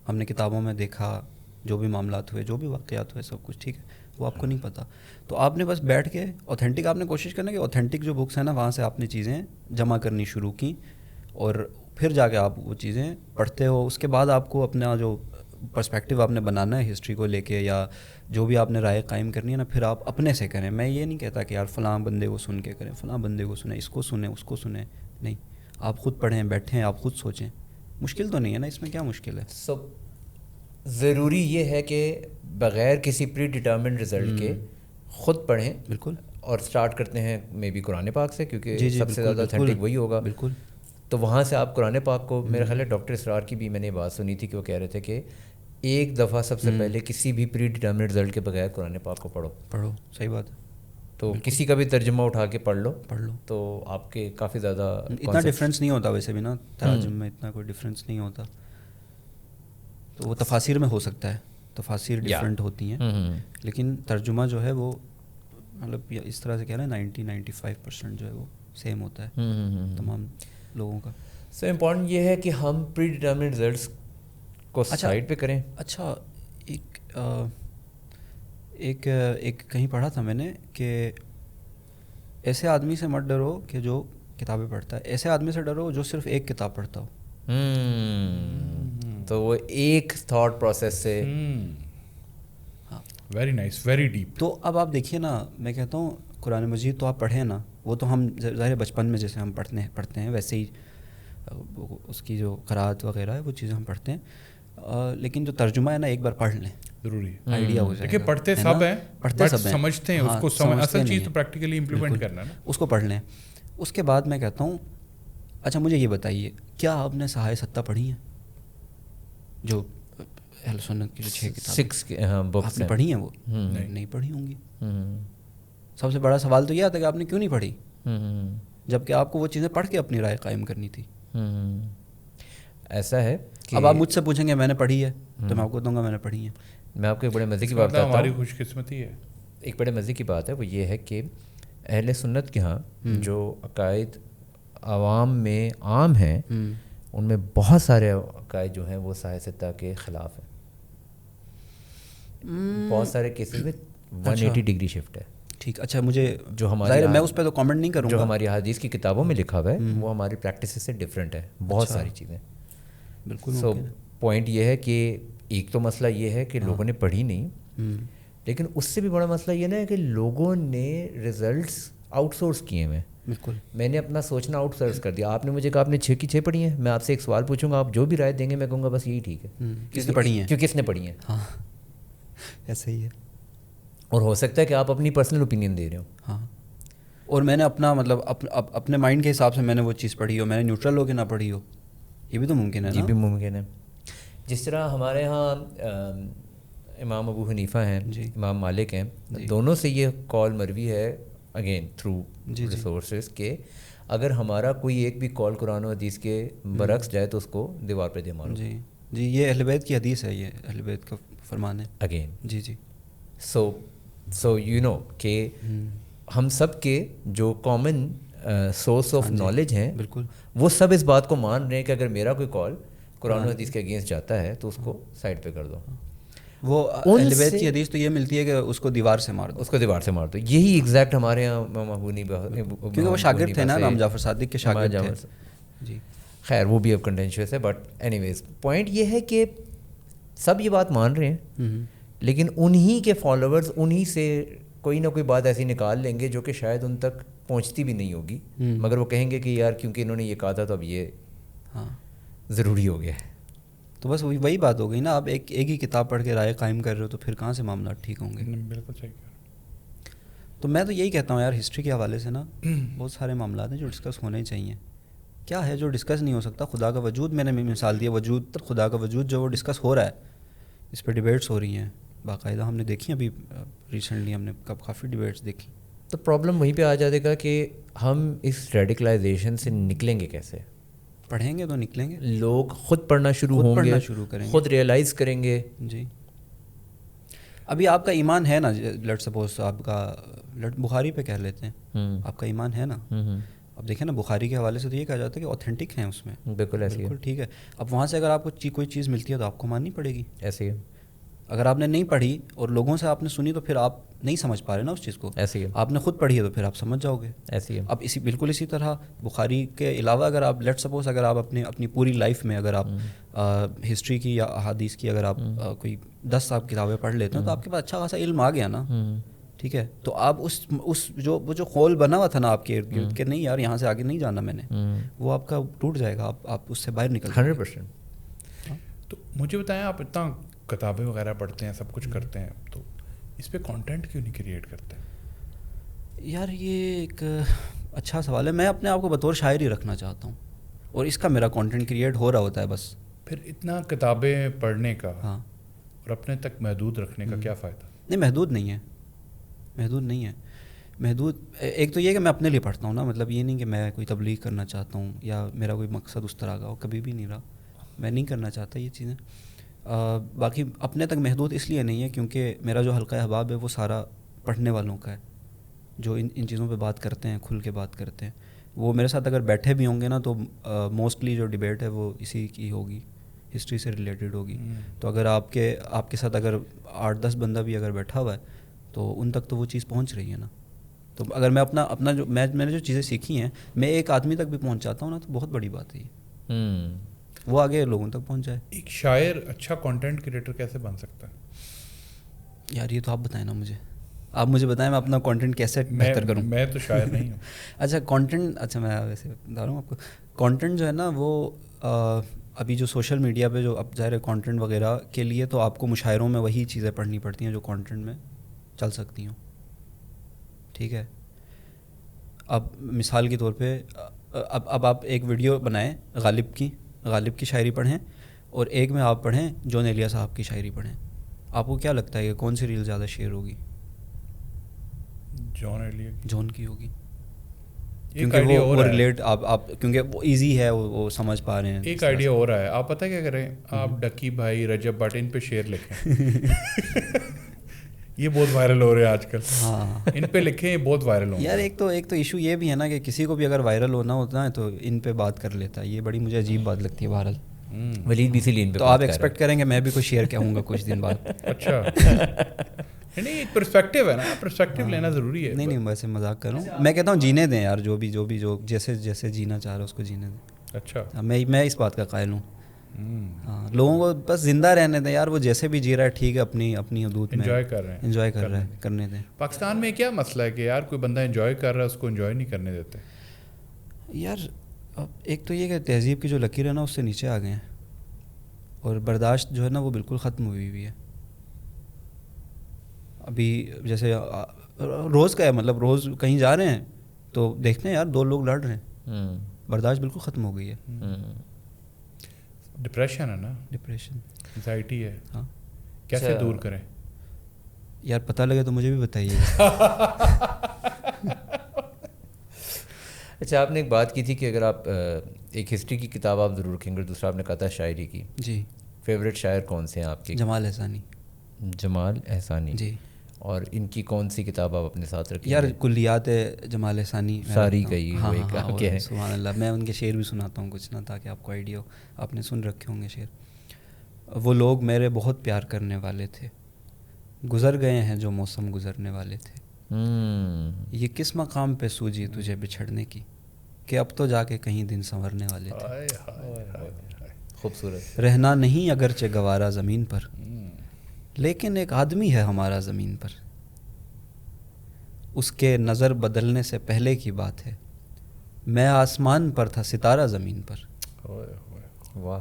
ہم نے کتابوں میں دیکھا جو بھی معاملات ہوئے, جو بھی واقعات ہوئے, سب کچھ ٹھیک ہے, وہ آپ کو نہیں پتہ. تو آپ نے بس بیٹھ کے اوتھینٹک آپ نے کوشش کرنا کہ اوتھینٹک جو بکس ہیں نا وہاں سے آپ نے چیزیں جمع کرنی شروع کی, اور پھر جا کے آپ وہ چیزیں پڑھتے ہو. اس کے بعد آپ کو اپنا جو پرسپیکٹیو آپ نے بنانا ہے ہسٹری کو لے کے, یا جو بھی آپ نے رائے قائم کرنی ہے نا, پھر آپ اپنے سے کریں. میں یہ نہیں کہتا کہ یار فلاں بندے کو سن کے کریں, فلاں بندے کو سنیں, اس کو سنیں, اس کو سنیں, نہیں. آپ خود پڑھیں, بیٹھیں, آپ خود سوچیں. مشکل تو نہیں ہے نا, اس میں کیا مشکل ہے؟ ضروری یہ ہے کہ بغیر کسی پری ڈٹرمنڈ رزلٹ کے خود پڑھیں. بالکل. اور سٹارٹ کرتے ہیں مے بی قرآن پاک سے, کیونکہ سب سے زیادہ اوتھینٹک وہی ہوگا. بالکل. تو وہاں سے آپ قرآن پاک کو, میرا خیال ہے ڈاکٹر اسرار کی بھی میں نے بات سنی تھی کہ وہ کہہ رہے تھے کہ ایک دفعہ سب سے پہلے کسی بھی پری ڈٹرمنڈ رزلٹ کے بغیر قرآن پاک کو پڑھو. صحیح بات ہے. تو کسی کا بھی ترجمہ اٹھا کے پڑھ لو, تو آپ کے کافی زیادہ اتنا ڈفرینس نہیں ہوتا ویسے بھی نا, تراجم میں اتنا کوئی ڈفرینس نہیں ہوتا. تو وہ تفاسیر میں ہو سکتا ہے, تفاسیر ڈفرینٹ ہوتی ہیں, لیکن ترجمہ جو ہے وہ مطلب اس طرح سے کہہ رہے ہیں 90-95% جو ہے وہ سیم ہوتا ہے تمام لوگوں کا. سو امپورٹنٹ یہ ہے کہ ہم پری ڈٹرمنڈ رزلٹس کو سائڈ پہ کریں. اچھا, ایک کہیں پڑھا تھا میں نے کہ ایسے آدمی سے مت ڈرو کہ جو کتابیں پڑھتا ہے, ایسے آدمی سے ڈرو جو صرف ایک کتاب پڑھتا ہو. تو وہ ایک تھاٹ پروسیس سے. Very nice, very deep. تو اب آپ دیکھیے نا, میں کہتا ہوں قرآن مجید تو آپ پڑھیں نا, وہ تو ہم ظاہر بچپن میں جیسے ہم پڑھتے ہیں ویسے ہی اس کی جو قرأت وغیرہ ہے وہ چیزیں ہم پڑھتے ہیں, لیکن جو ترجمہ ہے نا ایک بار پڑھ لیں, ضروری آئیڈیا ہو جائے گا. پڑھتے سب ہیں, پڑھتے سب ہیں, سمجھتے ہیں اس کو, اصل چیز تو پریکٹیکلی امپلیمنٹ کرنا ہے نا, اس کو پڑھ لیں. اس کے بعد میں کہتا ہوں اچھا مجھے یہ بتائیے, کیا آپ نے سہائے ستہ پڑھی ہیں جو اہل سنت کی جو 6 کتابیں آپ نے پڑھی ہیں؟ وہ نہیں پڑھی ہوں گی. سب سے بڑا سوال تو یہ آتا ہے کہ آپ نے کیوں نہیں پڑھی, جبکہ آپ کو وہ چیزیں پڑھ کے اپنی رائے قائم کرنی تھی. ایسا ہے اب آپ مجھ سے پوچھیں گے میں نے پڑھی ہے, تو میں آپ کو دوں گا میں نے پڑھی ہے. میں آپ کو ایک بڑے مزے کی بات بتاتا ہوں, ہماری خوش قسمتی ہے. ایک بڑے مزے کی بات ہے, وہ یہ ہے کہ اہل سنت کے ہاں جو عقائد عوام میں عام ہیں ان میں بہت سارے عقائد جو ہیں وہ سہائے ستہ کے خلاف ہیں. بہت سارے کیسز میں 180 ڈگری شفٹ ہے. ٹھیک, اچھا مجھے جو ہماری, میں اس پہ تو کامنٹ نہیں کروں گا, جو ہماری حدیث کی کتابوں میں لکھا ہوا ہے وہ ہماری پریکٹسز سے ڈفرینٹ ہے بہت ساری چیزیں. بالکل. سو پوائنٹ یہ ہے کہ ایک تو مسئلہ یہ ہے کہ لوگوں نے پڑھی نہیں, لیکن اس سے بھی بڑا مسئلہ یہ نا ہے کہ لوگوں نے ریزلٹس آؤٹ سورس کیے ہیں. بالکل, میں نے اپنا سوچنا آؤٹ سورس کر دیا. آپ نے مجھے کہا آپ نے 6 کی 6 پڑھی ہیں, میں آپ سے ایک سوال پوچھوں گا, آپ جو بھی رائے دیں گے میں کہوں گا بس یہی ٹھیک ہے, کس نے پڑھی ہیں, کیونکہ کس نے پڑھی ہیں. ہاں ایسا ہی ہے. اور ہو سکتا ہے کہ آپ اپنی پرسنل اوپینین دے رہے ہو. ہاں, اور میں نے اپنا مطلب اپنے مائنڈ کے حساب سے میں نے وہ چیز پڑھی ہو, میں نے نیوٹرل ہو کے نہ پڑھی ہو, یہ بھی تو ممکن ہے. یہ بھی ممکن ہے. جس طرح ہمارے ہاں امام ابو حنیفہ ہیں, امام مالک ہیں, دونوں سے یہ قول مروی ہے اگین تھرو ریسورسز کہ اگر ہمارا کوئی ایک بھی قول قرآن و حدیث کے برعکس جائے تو اس کو دیوار پہ دے مارو. جی یہ اہل بیت کی حدیث ہے, یہ اہل بیت کا فرمان ہے again. G so you know کہ ہم سب کے جو کامن سورس آف نالج ہیں بالکل وہ سب اس بات کو مان رہے ہیں کہ اگر میرا کوئی کال قرآن و حدیث کے اگینسٹ جاتا ہے تو اس کو سائڈ پہ کر دو. وہ اہل بیت کی حدیث تو یہ ملتی ہے کہ اس کو دیوار سے مار دو, اس کو دیوار سے مار دو. یہی ایگزیکٹ ہمارے یہاں امام ابو حنیفہ, کیونکہ وہ شاگرد تھے نا امام جعفر صادق کے شاگرد تھے. جی خیر وہ بھی اب کنٹینشیس ہے, بٹ اینی ویز پوائنٹ یہ ہے کہ سب یہ بات مان رہے ہیں, لیکن انہی کے فالوورز انہی سے کوئی نہ کوئی بات ایسی نکال لیں گے جو کہ شاید ان تک پہنچتی بھی نہیں ہوگی, مگر وہ کہیں گے کہ یار کیونکہ انہوں نے یہ کہا تھا تو اب یہ ضروری ہو گیا ہے. تو بس وہی بات ہو گئی نا, آپ ایک ہی کتاب پڑھ کے رائے قائم کر رہے ہو تو پھر کہاں سے معاملات ٹھیک ہوں گے. بالکل صحیح. تو میں تو یہی کہتا ہوں یار, ہسٹری کے حوالے سے نا بہت سارے معاملات ہیں جو ڈسکس ہونے چاہیے. کیا ہے جو ڈسکس نہیں ہو سکتا؟ خدا کا وجود, میں نے مثال دی, وجود خدا کا وجود جو وہ ڈسکس ہو رہا ہے, اس پہ ڈیبیٹس ہو رہی ہیں باقاعدہ. ہم نے دیکھی ابھی ریسنٹلی, ہم نے کافی ڈیبیٹس دیکھی تو پرابلم وہیں پہ آ جائے گا کہ ہم اس ریڈیکلائزیشن سے نکلیں گے کیسے؟ پڑھیں گے تو نکلیں گے. لوگ خود پڑھنا شروع ہوں گے, شروع کریں گے, خود ریئلائز کریں گے. جی ابھی آپ کا ایمان ہے نا, لیٹ سپوز آپ کا بخاری پہ کہہ لیتے ہیں, آپ کا ایمان ہے نا, اب دیکھیں نا بخاری کے حوالے سے تو یہ کہا جاتا ہے کہ اوتھینٹک ہیں اس میں. بالکل ایسے بالکل ٹھیک ہے. اب وہاں سے اگر آپ کو کوئی چیز ملتی ہے تو آپ کو ماننی پڑے گی. ایسے ہی اگر آپ نے نہیں پڑھی اور لوگوں سے آپ نے سنی تو پھر آپ نہیں سمجھ پا رہے نا اس چیز کو. ایسے ہی آپ نے خود پڑھی ہے تو پھر آپ سمجھ جاؤ گے. ایسے ہی اب بالکل اسی طرح بخاری کے علاوہ اگر آپ لیٹ سپوز اگر آپ اپنی پوری لائف میں اگر آپ ہسٹری کی یا احادیث کی اگر آپ کوئی 10 آپ کتابیں پڑھ لیتے ہیں تو آپ کے پاس اچھا خاصا علم آ گیا نا. ٹھیک ہے, تو آپ اس جو خول بنا ہوا تھا نا آپ کے ارد گرد کہ نہیں یار یہاں سے آگے نہیں جانا میں نے, وہ آپ کا ٹوٹ جائے گا, آپ اس سے باہر نکل 100%. تو مجھے بتائیں, آپ اتنا کتابیں وغیرہ پڑھتے ہیں, سب کچھ کرتے ہیں, تو اس پہ کانٹینٹ کیوں نہیں کریٹ کرتے؟ یار یہ ایک اچھا سوال ہے. میں اپنے آپ کو بطور شاعر ہی رکھنا چاہتا ہوں اور اس کا میرا کانٹینٹ کریٹ ہو رہا ہوتا ہے بس. پھر اتنا کتابیں پڑھنے کا ہاں اور اپنے تک محدود رکھنے کا کیا فائدہ؟ نہیں, محدود نہیں ہے, محدود نہیں ہے. محدود ایک تو یہ کہ میں اپنے لیے پڑھتا ہوں نا, مطلب یہ نہیں کہ میں کوئی تبلیغ کرنا چاہتا ہوں یا میرا کوئی مقصد اس طرح کا ہو, کبھی بھی نہیں رہا, میں نہیں کرنا چاہتا یہ چیزیں. باقی اپنے تک محدود اس لیے نہیں ہے کیونکہ میرا جو حلقہ احباب ہے وہ سارا پڑھنے والوں کا ہے, جو ان چیزوں پہ بات کرتے ہیں, کھل کے بات کرتے ہیں. وہ میرے ساتھ اگر بیٹھے بھی ہوں گے نا تو موسٹلی جو ڈبیٹ ہے وہ اسی کی ہوگی, ہسٹری سے ریلیٹڈ ہوگی. تو اگر آپ کے ساتھ اگر 8-10 بندہ بھی اگر بیٹھا ہوا ہے تو ان تک تو وہ چیز پہنچ رہی ہے نا. تو اگر میں اپنا جو میں نے جو چیزیں سیکھی ہیں میں ایک آدمی تک بھی پہنچاتا ہوں نا تو بہت بڑی بات ہے یہ, وہ آگے لوگوں تک پہنچ جائے. ایک شاعر اچھا کانٹینٹ کریٹر کیسے بن سکتا ہے؟ یار یہ تو آپ بتائیں نا مجھے, آپ مجھے بتائیں میں اپنا کانٹینٹ کیسے بہتر کروں. میں تو شاعر نہیں ہوں. اچھا کانٹینٹ, اچھا میں ویسے بتا رہا ہوں آپ کو, کانٹینٹ جو ہے نا وہ ابھی جو سوشل میڈیا پہ جو اب ظاہر ہے کانٹینٹ وغیرہ کے لیے تو آپ کو مشاعروں میں وہی چیزیں پڑھنی پڑتی ہیں جو کانٹینٹ میں چل سکتی ہوں. ٹھیک ہے, اب مثال کے طور پہ اب آپ ایک ویڈیو بنائیں غالب کی شاعری پڑھیں اور ایک میں آپ پڑھیں جون ایلیا صاحب کی شاعری پڑھیں, آپ کو کیا لگتا ہے کہ کون سی ریل زیادہ شیئر ہوگی؟ جون کی ہوگی, کیونکہ وہ ریلیٹ آپ کیونکہ وہ ایزی ہے, وہ سمجھ پا رہے ہیں. ایک آئیڈیا ہو رہا ہے, آپ پتہ کیا کریں, آپ ڈکی بھائی, رجب بٹ ان پہ شعر لکھیں. یہ بہت وائرل ہو رہے ہیں آج کل. ہاں ان پہ لکھیں, یہ بہت وائرل ہوں. یار ایک تو ایشو یہ بھی ہے نا کہ کسی کو بھی اگر وائرل ہونا ہوتا ہے تو ان پہ بات کر لیتا ہے, یہ بڑی مجھے عجیب بات لگتی ہے. بہرحال ولید بھی اسی لین پہ, تو آپ ایکسپیکٹ کریں گے میں بھی کوئی شیئر کہوں گا کچھ دن بعد. اچھا نہیں, ایک پرسپیکٹیو ہے نا, پرسپیکٹیو لینا ضروری ہے. نہیں ویسے مذاق کر رہا ہوں, میں کہتا ہوں جینے دیں یار, جو جیسے جینا چاہ رہا ہے اس کو جینے دیں. اچھا میں اس بات کا قائل ہوں. ہاں لوگوں کو بس زندہ رہنے دیں یار, وہ جیسے بھی جی رہا ہے ٹھیک ہے, اپنی حدود میں انجوائے کر رہے ہیں, کرنے دیں. پاکستان میں کیا مسئلہ ہے کہ یار کوئی بندہ انجوائے کر رہا ہے اس کو انجوائے نہیں کرنے دیتے یار. ایک تو یہ کہ تہذیب کی جو لکیر ہے نا اس سے نیچے آ گئے ہیں, اور برداشت جو ہے نا وہ بالکل ختم ہوئی ہے. ابھی جیسے روز کا ہے, مطلب روز کہیں جا رہے ہیں تو دیکھتے ہیں یار 2 لوگ لڑ رہے ہیں, برداشت بالکل ختم ہو گئی ہے. ڈپریشن ہے نا, ڈپریشن, انزائٹی ہے. ہاں کیسے دور کریں یار؟ پتہ لگے تو مجھے بھی بتائیے. اچھا آپ نے ایک بات کی تھی کہ اگر آپ ایک ہسٹری کی کتاب آپ ضرور رکھیں گے, دوسرا آپ نے کہا تھا شاعری کی. جی. فیوریٹ شاعر کون سے ہیں آپ کے؟ جمال احسانی. جمال احسانی. جی. اور ان کی کون سی کتاب آپ اپنے ساتھ رکھیں؟ یار کلیات جمال احسانی ساری گئی. ہاں سبحان اللہ, میں ان کے شعر بھی سناتا ہوں کچھ نا, تاکہ آپ کو آئیڈیا ہو. آپ نے سن رکھے ہوں گے شعر. وہ لوگ میرے بہت پیار کرنے والے تھے, گزر گئے ہیں جو موسم گزرنے والے تھے. یہ کس مقام پہ سوجی تجھے بچھڑنے کی, کہ اب تو جا کے کہیں دن سنورنے والے تھے. خوبصورت. رہنا نہیں اگرچہ گوارا زمین پر, لیکن ایک آدمی ہے ہمارا زمین پر. اس کے نظر بدلنے سے پہلے کی بات ہے, میں آسمان پر تھا ستارہ زمین پر. واہ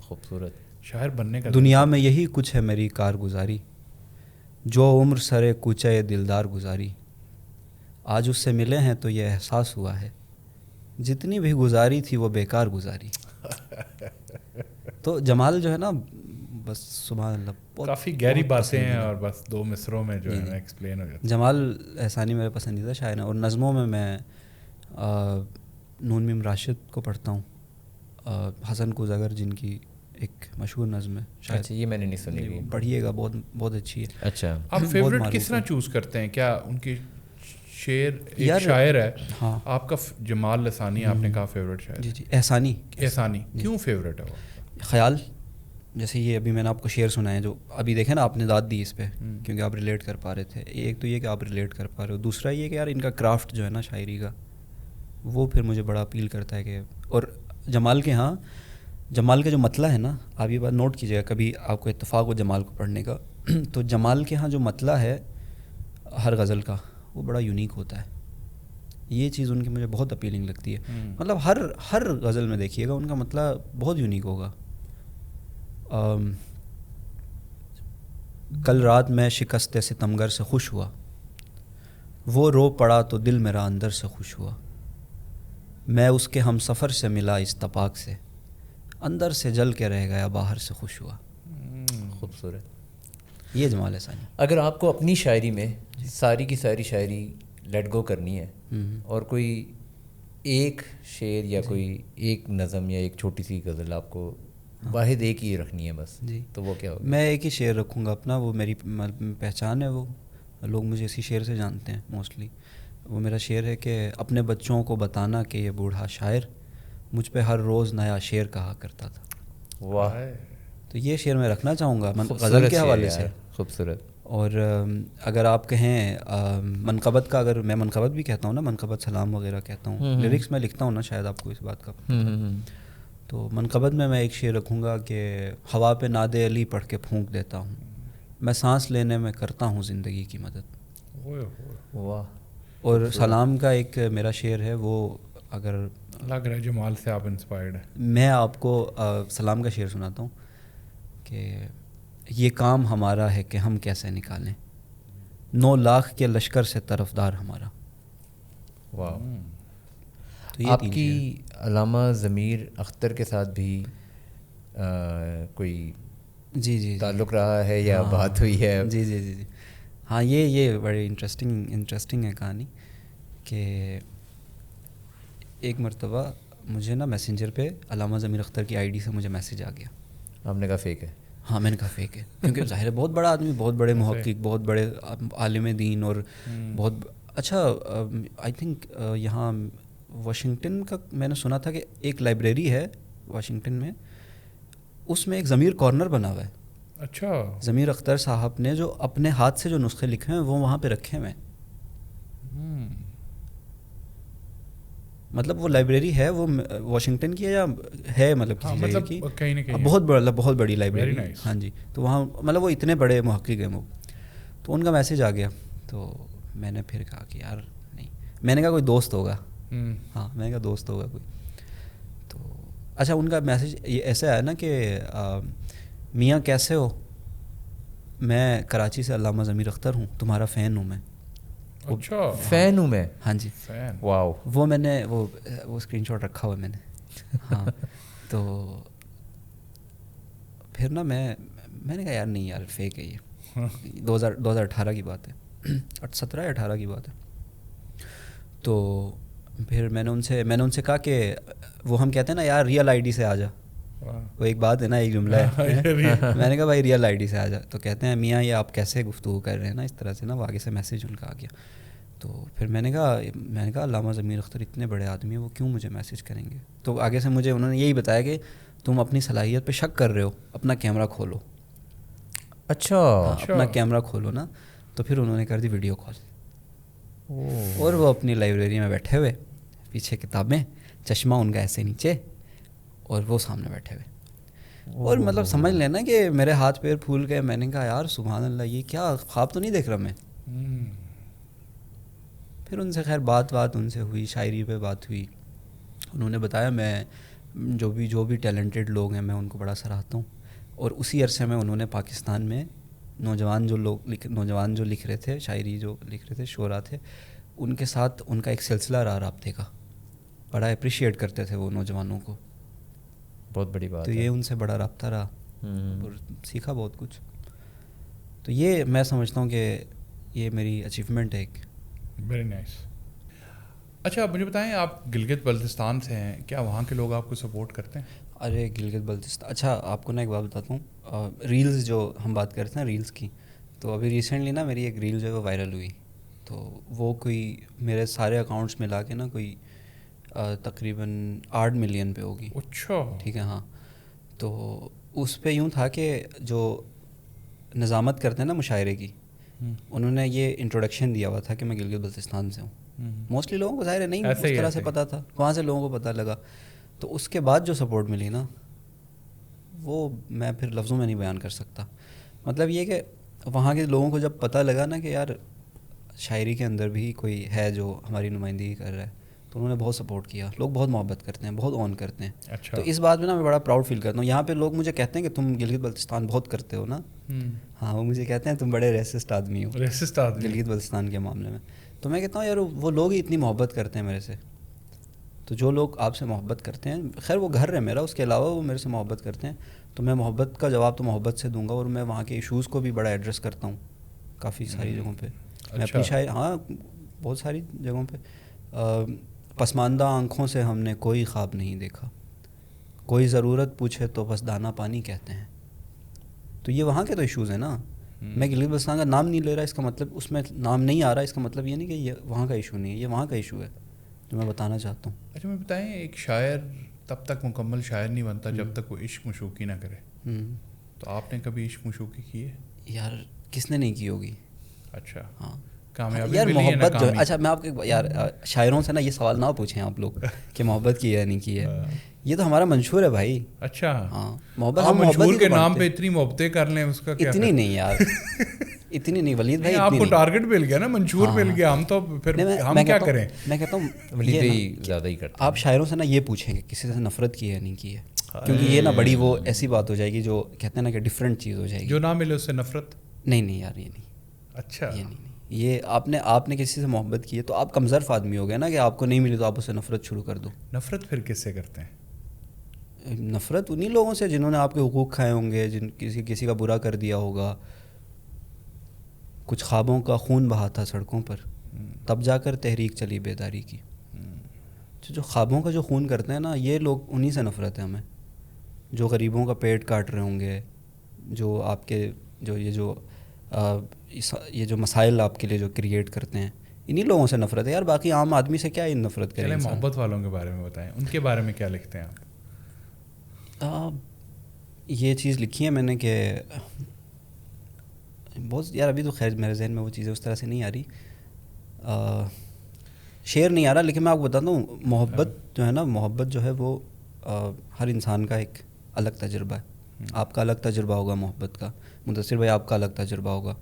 خوبصورت. شاعر بننے کا دنیا میں یہی کچھ ہے میری کارگزاری, جو عمر سرے کوچے دلدار گزاری. آج اس سے ملے ہیں تو یہ احساس ہوا ہے, جتنی بھی گزاری تھی وہ بیکار گزاری. تو جمال جو ہے نا بس سبحان اللہ کافی گہری باتیں ہیں اور بس 2 مصروں میں جو ہے نا ایکسپلین ہو جاتا. جمال احسانی میرے پسندیدہ شاعر ہیں, اور نظموں میں نون میم راشد کو پڑھتا ہوں, حسن کوزگر جن کی ایک مشہور نظم ہے شاید. اچھا, یہ میں نے نہیں سنی. پڑھیے گا, بہت بہت اچھی ہے. اچھا, آپ فیوریٹ کس طرح چوز کرتے ہیں؟ کیا ان کے شعر, ایک شاعر ہے ہاں آپ کا جمال لسانی, آپ نے کہا فیوریٹ شاعر. جی احسانی. احسانی کیوں فیوریٹ ہے وہ؟ خیال, جیسے یہ ابھی میں نے آپ کو شعر سنائے جو ابھی دیکھیں نا, آپ نے داد دی اس پہ کیونکہ آپ ریلیٹ کر پا رہے تھے. ایک تو یہ کہ آپ ریلیٹ کر پا رہے ہو, دوسرا یہ کہ یار ان کا کرافٹ جو ہے نا شاعری کا, وہ پھر مجھے بڑا اپیل کرتا ہے کہ. اور جمال کے ہاں, جمال کا جو مطلع ہے نا, آپ یہ بات نوٹ کیجیے گا کبھی آپ کو اتفاق ہو جمال کو پڑھنے کا, تو جمال کے ہاں جو مطلع ہے ہر غزل کا وہ بڑا یونیک ہوتا ہے. یہ چیز ان کی مجھے بہت اپیلنگ لگتی ہے. مطلب ہر غزل میں دیکھیے گا ان کا مطلع بہت یونیک ہوگا. کل رات میں شکست ستمگر سے خوش ہوا, وہ رو پڑا تو دل میرا اندر سے خوش ہوا. میں اس کے ہم سفر سے ملا استفاق سے, اندر سے جل کے رہ گیا باہر سے خوش ہوا. خوبصورت. یہ جمال ہے ثانی. اگر آپ کو اپنی شاعری میں ساری کی ساری شاعری لیٹ گو کرنی ہے اور کوئی ایک شعر یا کوئی ایک نظم یا ایک چھوٹی سی غزل آپ کو واحد ایک ہی رکھنی ہے بس, تو وہ کیا ہوگا؟ میں ایک ہی شعر رکھوں گا اپنا, وہ میری پہچان ہے, وہ لوگ مجھے اسی شعر سے جانتے ہیں موسٹلی. وہ میرا شعر ہے کہ اپنے بچوں کو بتانا کہ یہ بوڑھا شاعر مجھ پہ ہر روز نیا شعر کہا کرتا تھا. واہ, تو یہ شعر میں رکھنا چاہوں گا غزل کے حوالے سے. خوبصورت. اور اگر آپ کہیں منقبت کا, اگر میں منقبت بھی کہتا ہوں نا, منقبت سلام وغیرہ کہتا ہوں, لیرکس میں لکھتا ہوں نا, شاید آپ کو اس بات کا. تو منقبت میں ایک شعر رکھوں گا کہ ہوا پہ ناد علی پڑھ کے پھونک دیتا ہوں, میں سانس لینے میں کرتا ہوں زندگی کی مدد. واہ. اور سلام کا ایک میرا شعر ہے, وہ اگر لگ رہا ہے جمال سے آپ انسپائرڈ ہیں. میں آپ کو سلام کا شعر سناتا ہوں کہ یہ کام ہمارا ہے کہ ہم کیسے نکالیں, 9 لاکھ کے لشکر سے طرفدار ہمارا. واہ. تو آپ کی علامہ ضمیر اختر کے ساتھ بھی کوئی جی تعلق رہا ہے یا بات ہوئی ہے؟ جی ہاں, یہ بڑی انٹرسٹنگ ہے کہانی. کہ ایک مرتبہ مجھے نا میسنجر پہ علامہ ضمیر اختر کی آئی ڈی سے مجھے میسیج آ گیا. آپ نے کہا فیک ہے؟ ہاں, میں نے کہا فیک ہے, کیونکہ ظاہر ہے بہت بڑا آدمی, بہت بڑے محقق, بہت بڑے عالم دین, اور بہت اچھا. آئی تھنک یہاں واشنگٹن کا میں نے سنا تھا کہ ایک لائبریری ہے واشنگٹن میں, اس میں ایک ضمیر کارنر بنا ہوا ہے. اچھا. ضمیر اختر صاحب نے جو اپنے ہاتھ سے جو نسخے لکھے ہیں وہ وہاں پہ رکھے ہوئے ہیں. مطلب وہ لائبریری ہے, وہ واشنگٹن کی ہے یا ہے مطلب کسی جگہ کی, کہیں نہ کہیں بہت بڑی لائبریری. ہاں جی. تو وہاں مطلب وہ اتنے بڑے محقق ہیں وہ. تو ان کا میسیج آ گیا, تو میں نے پھر کہا کہ یار نہیں, میں نے کہا کوئی دوست ہوگا. ہاں, میں نے کہا دوست ہوگا کوئی. تو اچھا, ان کا میسیج یہ ایسے آیا نا کہ میاں کیسے ہو, میں کراچی سے علامہ ضمیر اختر ہوں, تمہارا فین ہوں میں. اچھا, فین ہوں میں؟ ہاں جی. واو. وہ میں نے وہ اسکرین شاٹ رکھا ہوا ہے میں نے. ہاں. تو پھر نا میں نے کہا یار نہیں یار فیک ہے یہ. 2018 کی بات ہے, 17-18 کی بات ہے. تو پھر میں نے ان سے کہا کہ وہ ہم کہتے ہیں نا یار ریئل آئی ڈی سے آ جا, وہ ایک بات ہے نا, ایک جملہ ہے. میں نے کہا بھائی ریئل آئی ڈی سے آ جا. تو کہتے ہیں میاں یہ آپ کیسے گفتگو کر رہے ہیں نا, اس طرح سے نا, وہ آگے سے میسیج ان کا آ گیا. تو پھر میں نے کہا علامہ ضمیر اختر اتنے بڑے آدمی ہیں, وہ کیوں مجھے میسیج کریں گے. تو آگے سے مجھے انہوں نے یہی بتایا کہ تم اپنی صلاحیت پہ شک کر رہے ہو, اپنا کیمرہ کھولو. اچھا, اپنا کیمرہ کھولو نا. تو پھر انہوں نے کر دی ویڈیو کال, اور وہ اپنی لائبریری میں بیٹھے ہوئے, پیچھے کتابیں, چشمہ ان کا ایسے نیچے, اور وہ سامنے بیٹھے ہوئے. اور مطلب سمجھ لینا کہ میرے ہاتھ پیر پھول گئے. میں نے کہا یار سبحان اللہ, یہ کیا خواب تو نہیں دیکھ رہا میں. پھر ان سے خیر بات ان سے ہوئی, شاعری پہ بات ہوئی. انہوں نے بتایا میں جو بھی ٹیلنٹڈ لوگ ہیں میں ان کو بڑا سراہتا ہوں. اور اسی عرصے میں انہوں نے پاکستان میں نوجوان جو لکھ رہے تھے, شاعری جو لکھ رہے تھے, شعراء تھے, ان کے ساتھ ان کا ایک سلسلہ رہا رابطے کا. بڑا اپریشیٹ کرتے تھے وہ نوجوانوں کو. بہت بڑی بات تو یہ ان سے بڑا رابطہ رہا. اور سیکھا بہت کچھ. تو یہ میں سمجھتا ہوں کہ یہ میری اچیومنٹ ہے ایک. Very nice. اچھا آپ مجھے بتائیں, آپ گلگت بلتستان سے ہیں, کیا وہاں کے لوگ آپ کو سپورٹ کرتے ہیں؟ ارے گلگت بلتستان, اچھا آپ کو نا ایک بات بتاتا ہوں, ریلز جو ہم بات کرتے ہیں ریلز کی, تو ابھی ریسنٹلی نا میری ایک ریل جو ہے وہ وائرل ہوئی, تو وہ کوئی میرے سارے اکاؤنٹس ملا کے نا کوئی تقریباً 8 ملین پہ ہوگی. اچھا ٹھیک ہے. ہاں, تو اس پہ یوں تھا کہ جو نظامت کرتے ہیں نا مشاعرے کی, انہوں نے یہ انٹروڈکشن دیا ہوا تھا کہ میں گلگت بلتستان سے ہوں. موسٹلی لوگوں کو ظاہر ہے نہیں اس طرح سے پتہ تھا, وہاں سے لوگوں کو پتہ لگا. تو اس کے بعد جو سپورٹ ملی نا, وہ میں پھر لفظوں میں نہیں بیان کر سکتا. مطلب یہ کہ وہاں کے لوگوں کو جب پتہ لگا نا کہ یار شاعری کے اندر بھی کوئی ہے جو ہماری نمائندگی کر رہا ہے, تو انہوں نے بہت سپورٹ کیا. لوگ بہت محبت کرتے ہیں, بہت آن کرتے ہیں. اچھا. تو اس بات میں نا میں بڑا پراؤڈ فیل کرتا ہوں. یہاں پہ لوگ مجھے کہتے ہیں کہ تم گلگت بلتستان بہت کرتے ہو نا. ہاں, وہ مجھے کہتے ہیں تم بڑے ریسسٹ آدمی ہو گلگت بلتستان کے معاملے میں. تو میں کہتا ہوں یار وہ لوگ ہی اتنی محبت کرتے ہیں میرے سے. تو جو لوگ آپ سے محبت کرتے ہیں, خیر وہ گھر ہے میرا, اس کے علاوہ وہ میرے سے محبت کرتے ہیں, تو میں محبت کا جواب تو محبت سے دوں گا. اور میں وہاں کے ایشوز کو بھی بڑا ایڈریس کرتا ہوں کافی ساری جگہوں پہ. میں اپنی شاعری, ہاں بہت ساری جگہوں پہ, پسماندہ آنکھوں سے ہم نے کوئی خواب نہیں دیکھا, کوئی ضرورت پوچھے تو بس دانا پانی کہتے ہیں. تو یہ وہاں کے تو ایشوز ہیں نا. میں گلگت بلتستان کا نام نہیں لے رہا, اس کا مطلب اس میں نام نہیں آ رہا, اس کا مطلب یہ نہیں کہ یہ وہاں کا ایشو نہیں ہے, یہ وہاں کا ایشو ہے جو میں بتانا چاہتا ہوں. اچھا میں بتائیں, ایک شاعر تب تک مکمل شاعر نہیں بنتا جب تک وہ عشق مشوقی نہ کرے. تو آپ نے کبھی عشق مشوقی کی ہے؟ یار کس نے نہیں کی ہوگی. اچھا. ہاں کامیابی یار ملی ہے محبت جو, ناکامی؟ اچھا میں آپ کو یار شاعروں سے نا یہ سوال نہ پوچھیں آپ لوگ کہ محبت کی ہے یا نہیں کی ہے, یہ تو ہمارا منشور ہے بھائی. اچھا. ہاں محبت, ہم محبت منشور کے نام پہ اتنی محبتیں کر لیں, اس کا کیا؟ اتنی نہیں یار, اتنی نہیں ولید بھائی. آپ کو ٹارگٹ مل گیا نا, منشور مل گیا, ہم تو پھر ہم کیا کریں. میں کہتا ہوں ولید بھائی زیادہ ہی کرتے ہیں. آپ شاعروں سے نا یہ پوچھیں کہ کسی سے نفرت کی ہے نہیں کی ہے, کیونکہ یہ نا بڑی وہ ایسی بات ہو جائے گی جو کہتے ہیں نا کہ ڈفرینٹ چیز ہو جائے گی. جو نہ ملے اس سے نفرت؟ نہیں یار یہ نہیں. اچھا. یہ نہیں, یہ آپ نے کسی سے محبت کی ہے تو آپ کمزرف آدمی ہو گئے نا, کہ آپ کو نہیں ملی تو آپ اسے نفرت شروع کر دو. نفرت پھر کس سے کرتے ہیں؟ نفرت انہی لوگوں سے جنہوں نے آپ کے حقوق کھائے ہوں گے, جن کسی کا برا کر دیا ہوگا, کچھ خوابوں کا خون بہا تھا سڑکوں پر, تب جا کر تحریک چلی بیداری کی. جو خوابوں کا جو خون کرتے ہیں نا, یہ لوگ انہی سے نفرت ہے ہمیں. جو غریبوں کا پیٹ کاٹ رہے ہوں گے, جو آپ کے جو یہ جو مسائل آپ کے لیے جو کریٹ کرتے ہیں, انہی لوگوں سے نفرت ہے یار. باقی عام آدمی سے کیا ہی نفرت کریں. چلیں محبت والوں کے بارے میں بتائیں, ان کے بارے میں کیا لکھتے ہیں آپ؟ یہ چیز لکھی ہے میں نے کہ بہت یار, ابھی تو خیر میرے ذہن میں وہ چیزیں اس طرح سے نہیں آ رہی, شعر نہیں آ رہا, لیکن میں آپ کو بتاتا ہوں محبت جو ہے نا, محبت جو ہے وہ ہر انسان کا ایک الگ تجربہ ہے. آپ کا الگ تجربہ ہوگا محبت کا, مدثر بھائی آپ کا الگ تجربہ ہوگا.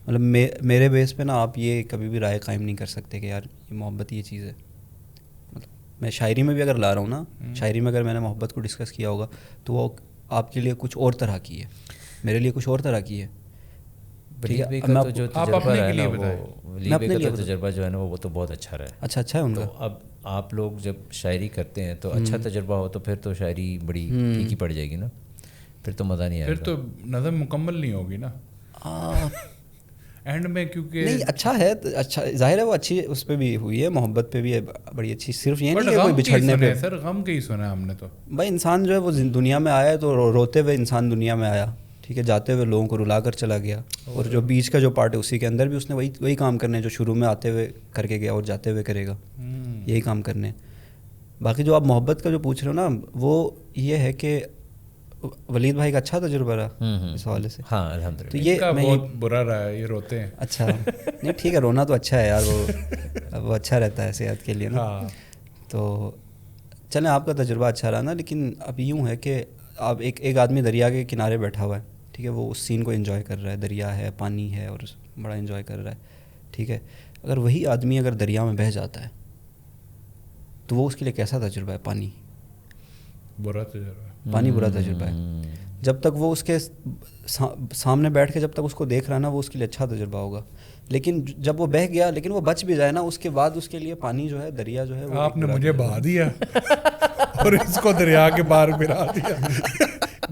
مطلب میرے بیس پہ نا آپ یہ کبھی بھی رائے قائم نہیں کر سکتے کہ یار یہ محبت یہ چیز ہے. مطلب میں شاعری میں بھی اگر لا رہا ہوں نا, شاعری میں اگر میں نے محبت کو ڈسکس کیا ہوگا تو وہ آپ کے لیے کچھ اور طرح کی ہے, میرے لیے کچھ اور طرح کی ہے. تجربہ جو ہے نا وہ تو بہت اچھا رہا ہے. اچھا ہے ان کا. اب آپ لوگ جب شاعری کرتے ہیں تو اچھا تجربہ ہو تو پھر تو شاعری بڑی پھیکی پڑ جائے گی نا, پھر تو مزہ نہیں آئے گا, پھر تو نظم مکمل نہیں ہوگی نا اینڈ میں. کیونکہ نہیں اچھا ہے, اچھا ظاہر ہے وہ اچھی اس پہ بھی ہوئی ہے, محبت پہ بھی ہے بڑی اچھی. صرف یہ نہیں کہ کوئی بچھڑنے پہ. سر غم کے ہی سنا ہم نے تو بھائی, انسان جو ہے وہ دنیا میں آیا ہے تو روتے ہوئے انسان دنیا میں آیا, ٹھیک ہے, جاتے ہوئے لوگوں کو رلا کر چلا گیا. اور جو بیچ کا جو پارٹ ہے اسی کے اندر بھی اس نے وہی کام کرنے جو شروع میں آتے ہوئے کر کے گیا اور جاتے ہوئے کرے گا, یہی کام کرنے. باقی جو آپ محبت کا جو پوچھ رہے ہو نا, وہ یہ ہے کہ ولید بھائی کا اچھا تجربہ رہا اس حوالے سے. ہاں الحمدللہ. تو یہ بہت برا رہا ہے, یہ روتے ہیں. اچھا نہیں ٹھیک ہے, رونا تو اچھا ہے یار, وہ اچھا رہتا ہے صحت کے لیے نا. تو چلیں آپ کا تجربہ اچھا رہا نا, لیکن اب یوں ہے کہ آپ ایک آدمی دریا کے کنارے بیٹھا ہوا ہے, ٹھیک ہے, وہ اس سین کو انجوائے کر رہا ہے, دریا ہے, پانی ہے, اور بڑا انجوائے کر رہا ہے, ٹھیک ہے. اگر وہی آدمی اگر دریا میں بہہ جاتا ہے تو وہ اس کے لیے کیسا تجربہ ہے؟ پانی برا تجربہ, پانی برا تجربہ ہے. جب تک وہ اس کے سامنے بیٹھ کے جب تک اس کو دیکھ رہا ہے نا, وہ اس کے لیے اچھا تجربہ ہوگا. لیکن جب وہ بہہ گیا, لیکن وہ بچ بھی جائے نا, اس کے بعد اس کے لیے پانی جو ہے, دریا جو ہے, آپ نے مجھے بہا دیا اور اس کو دریا کے پار پھرا دیا.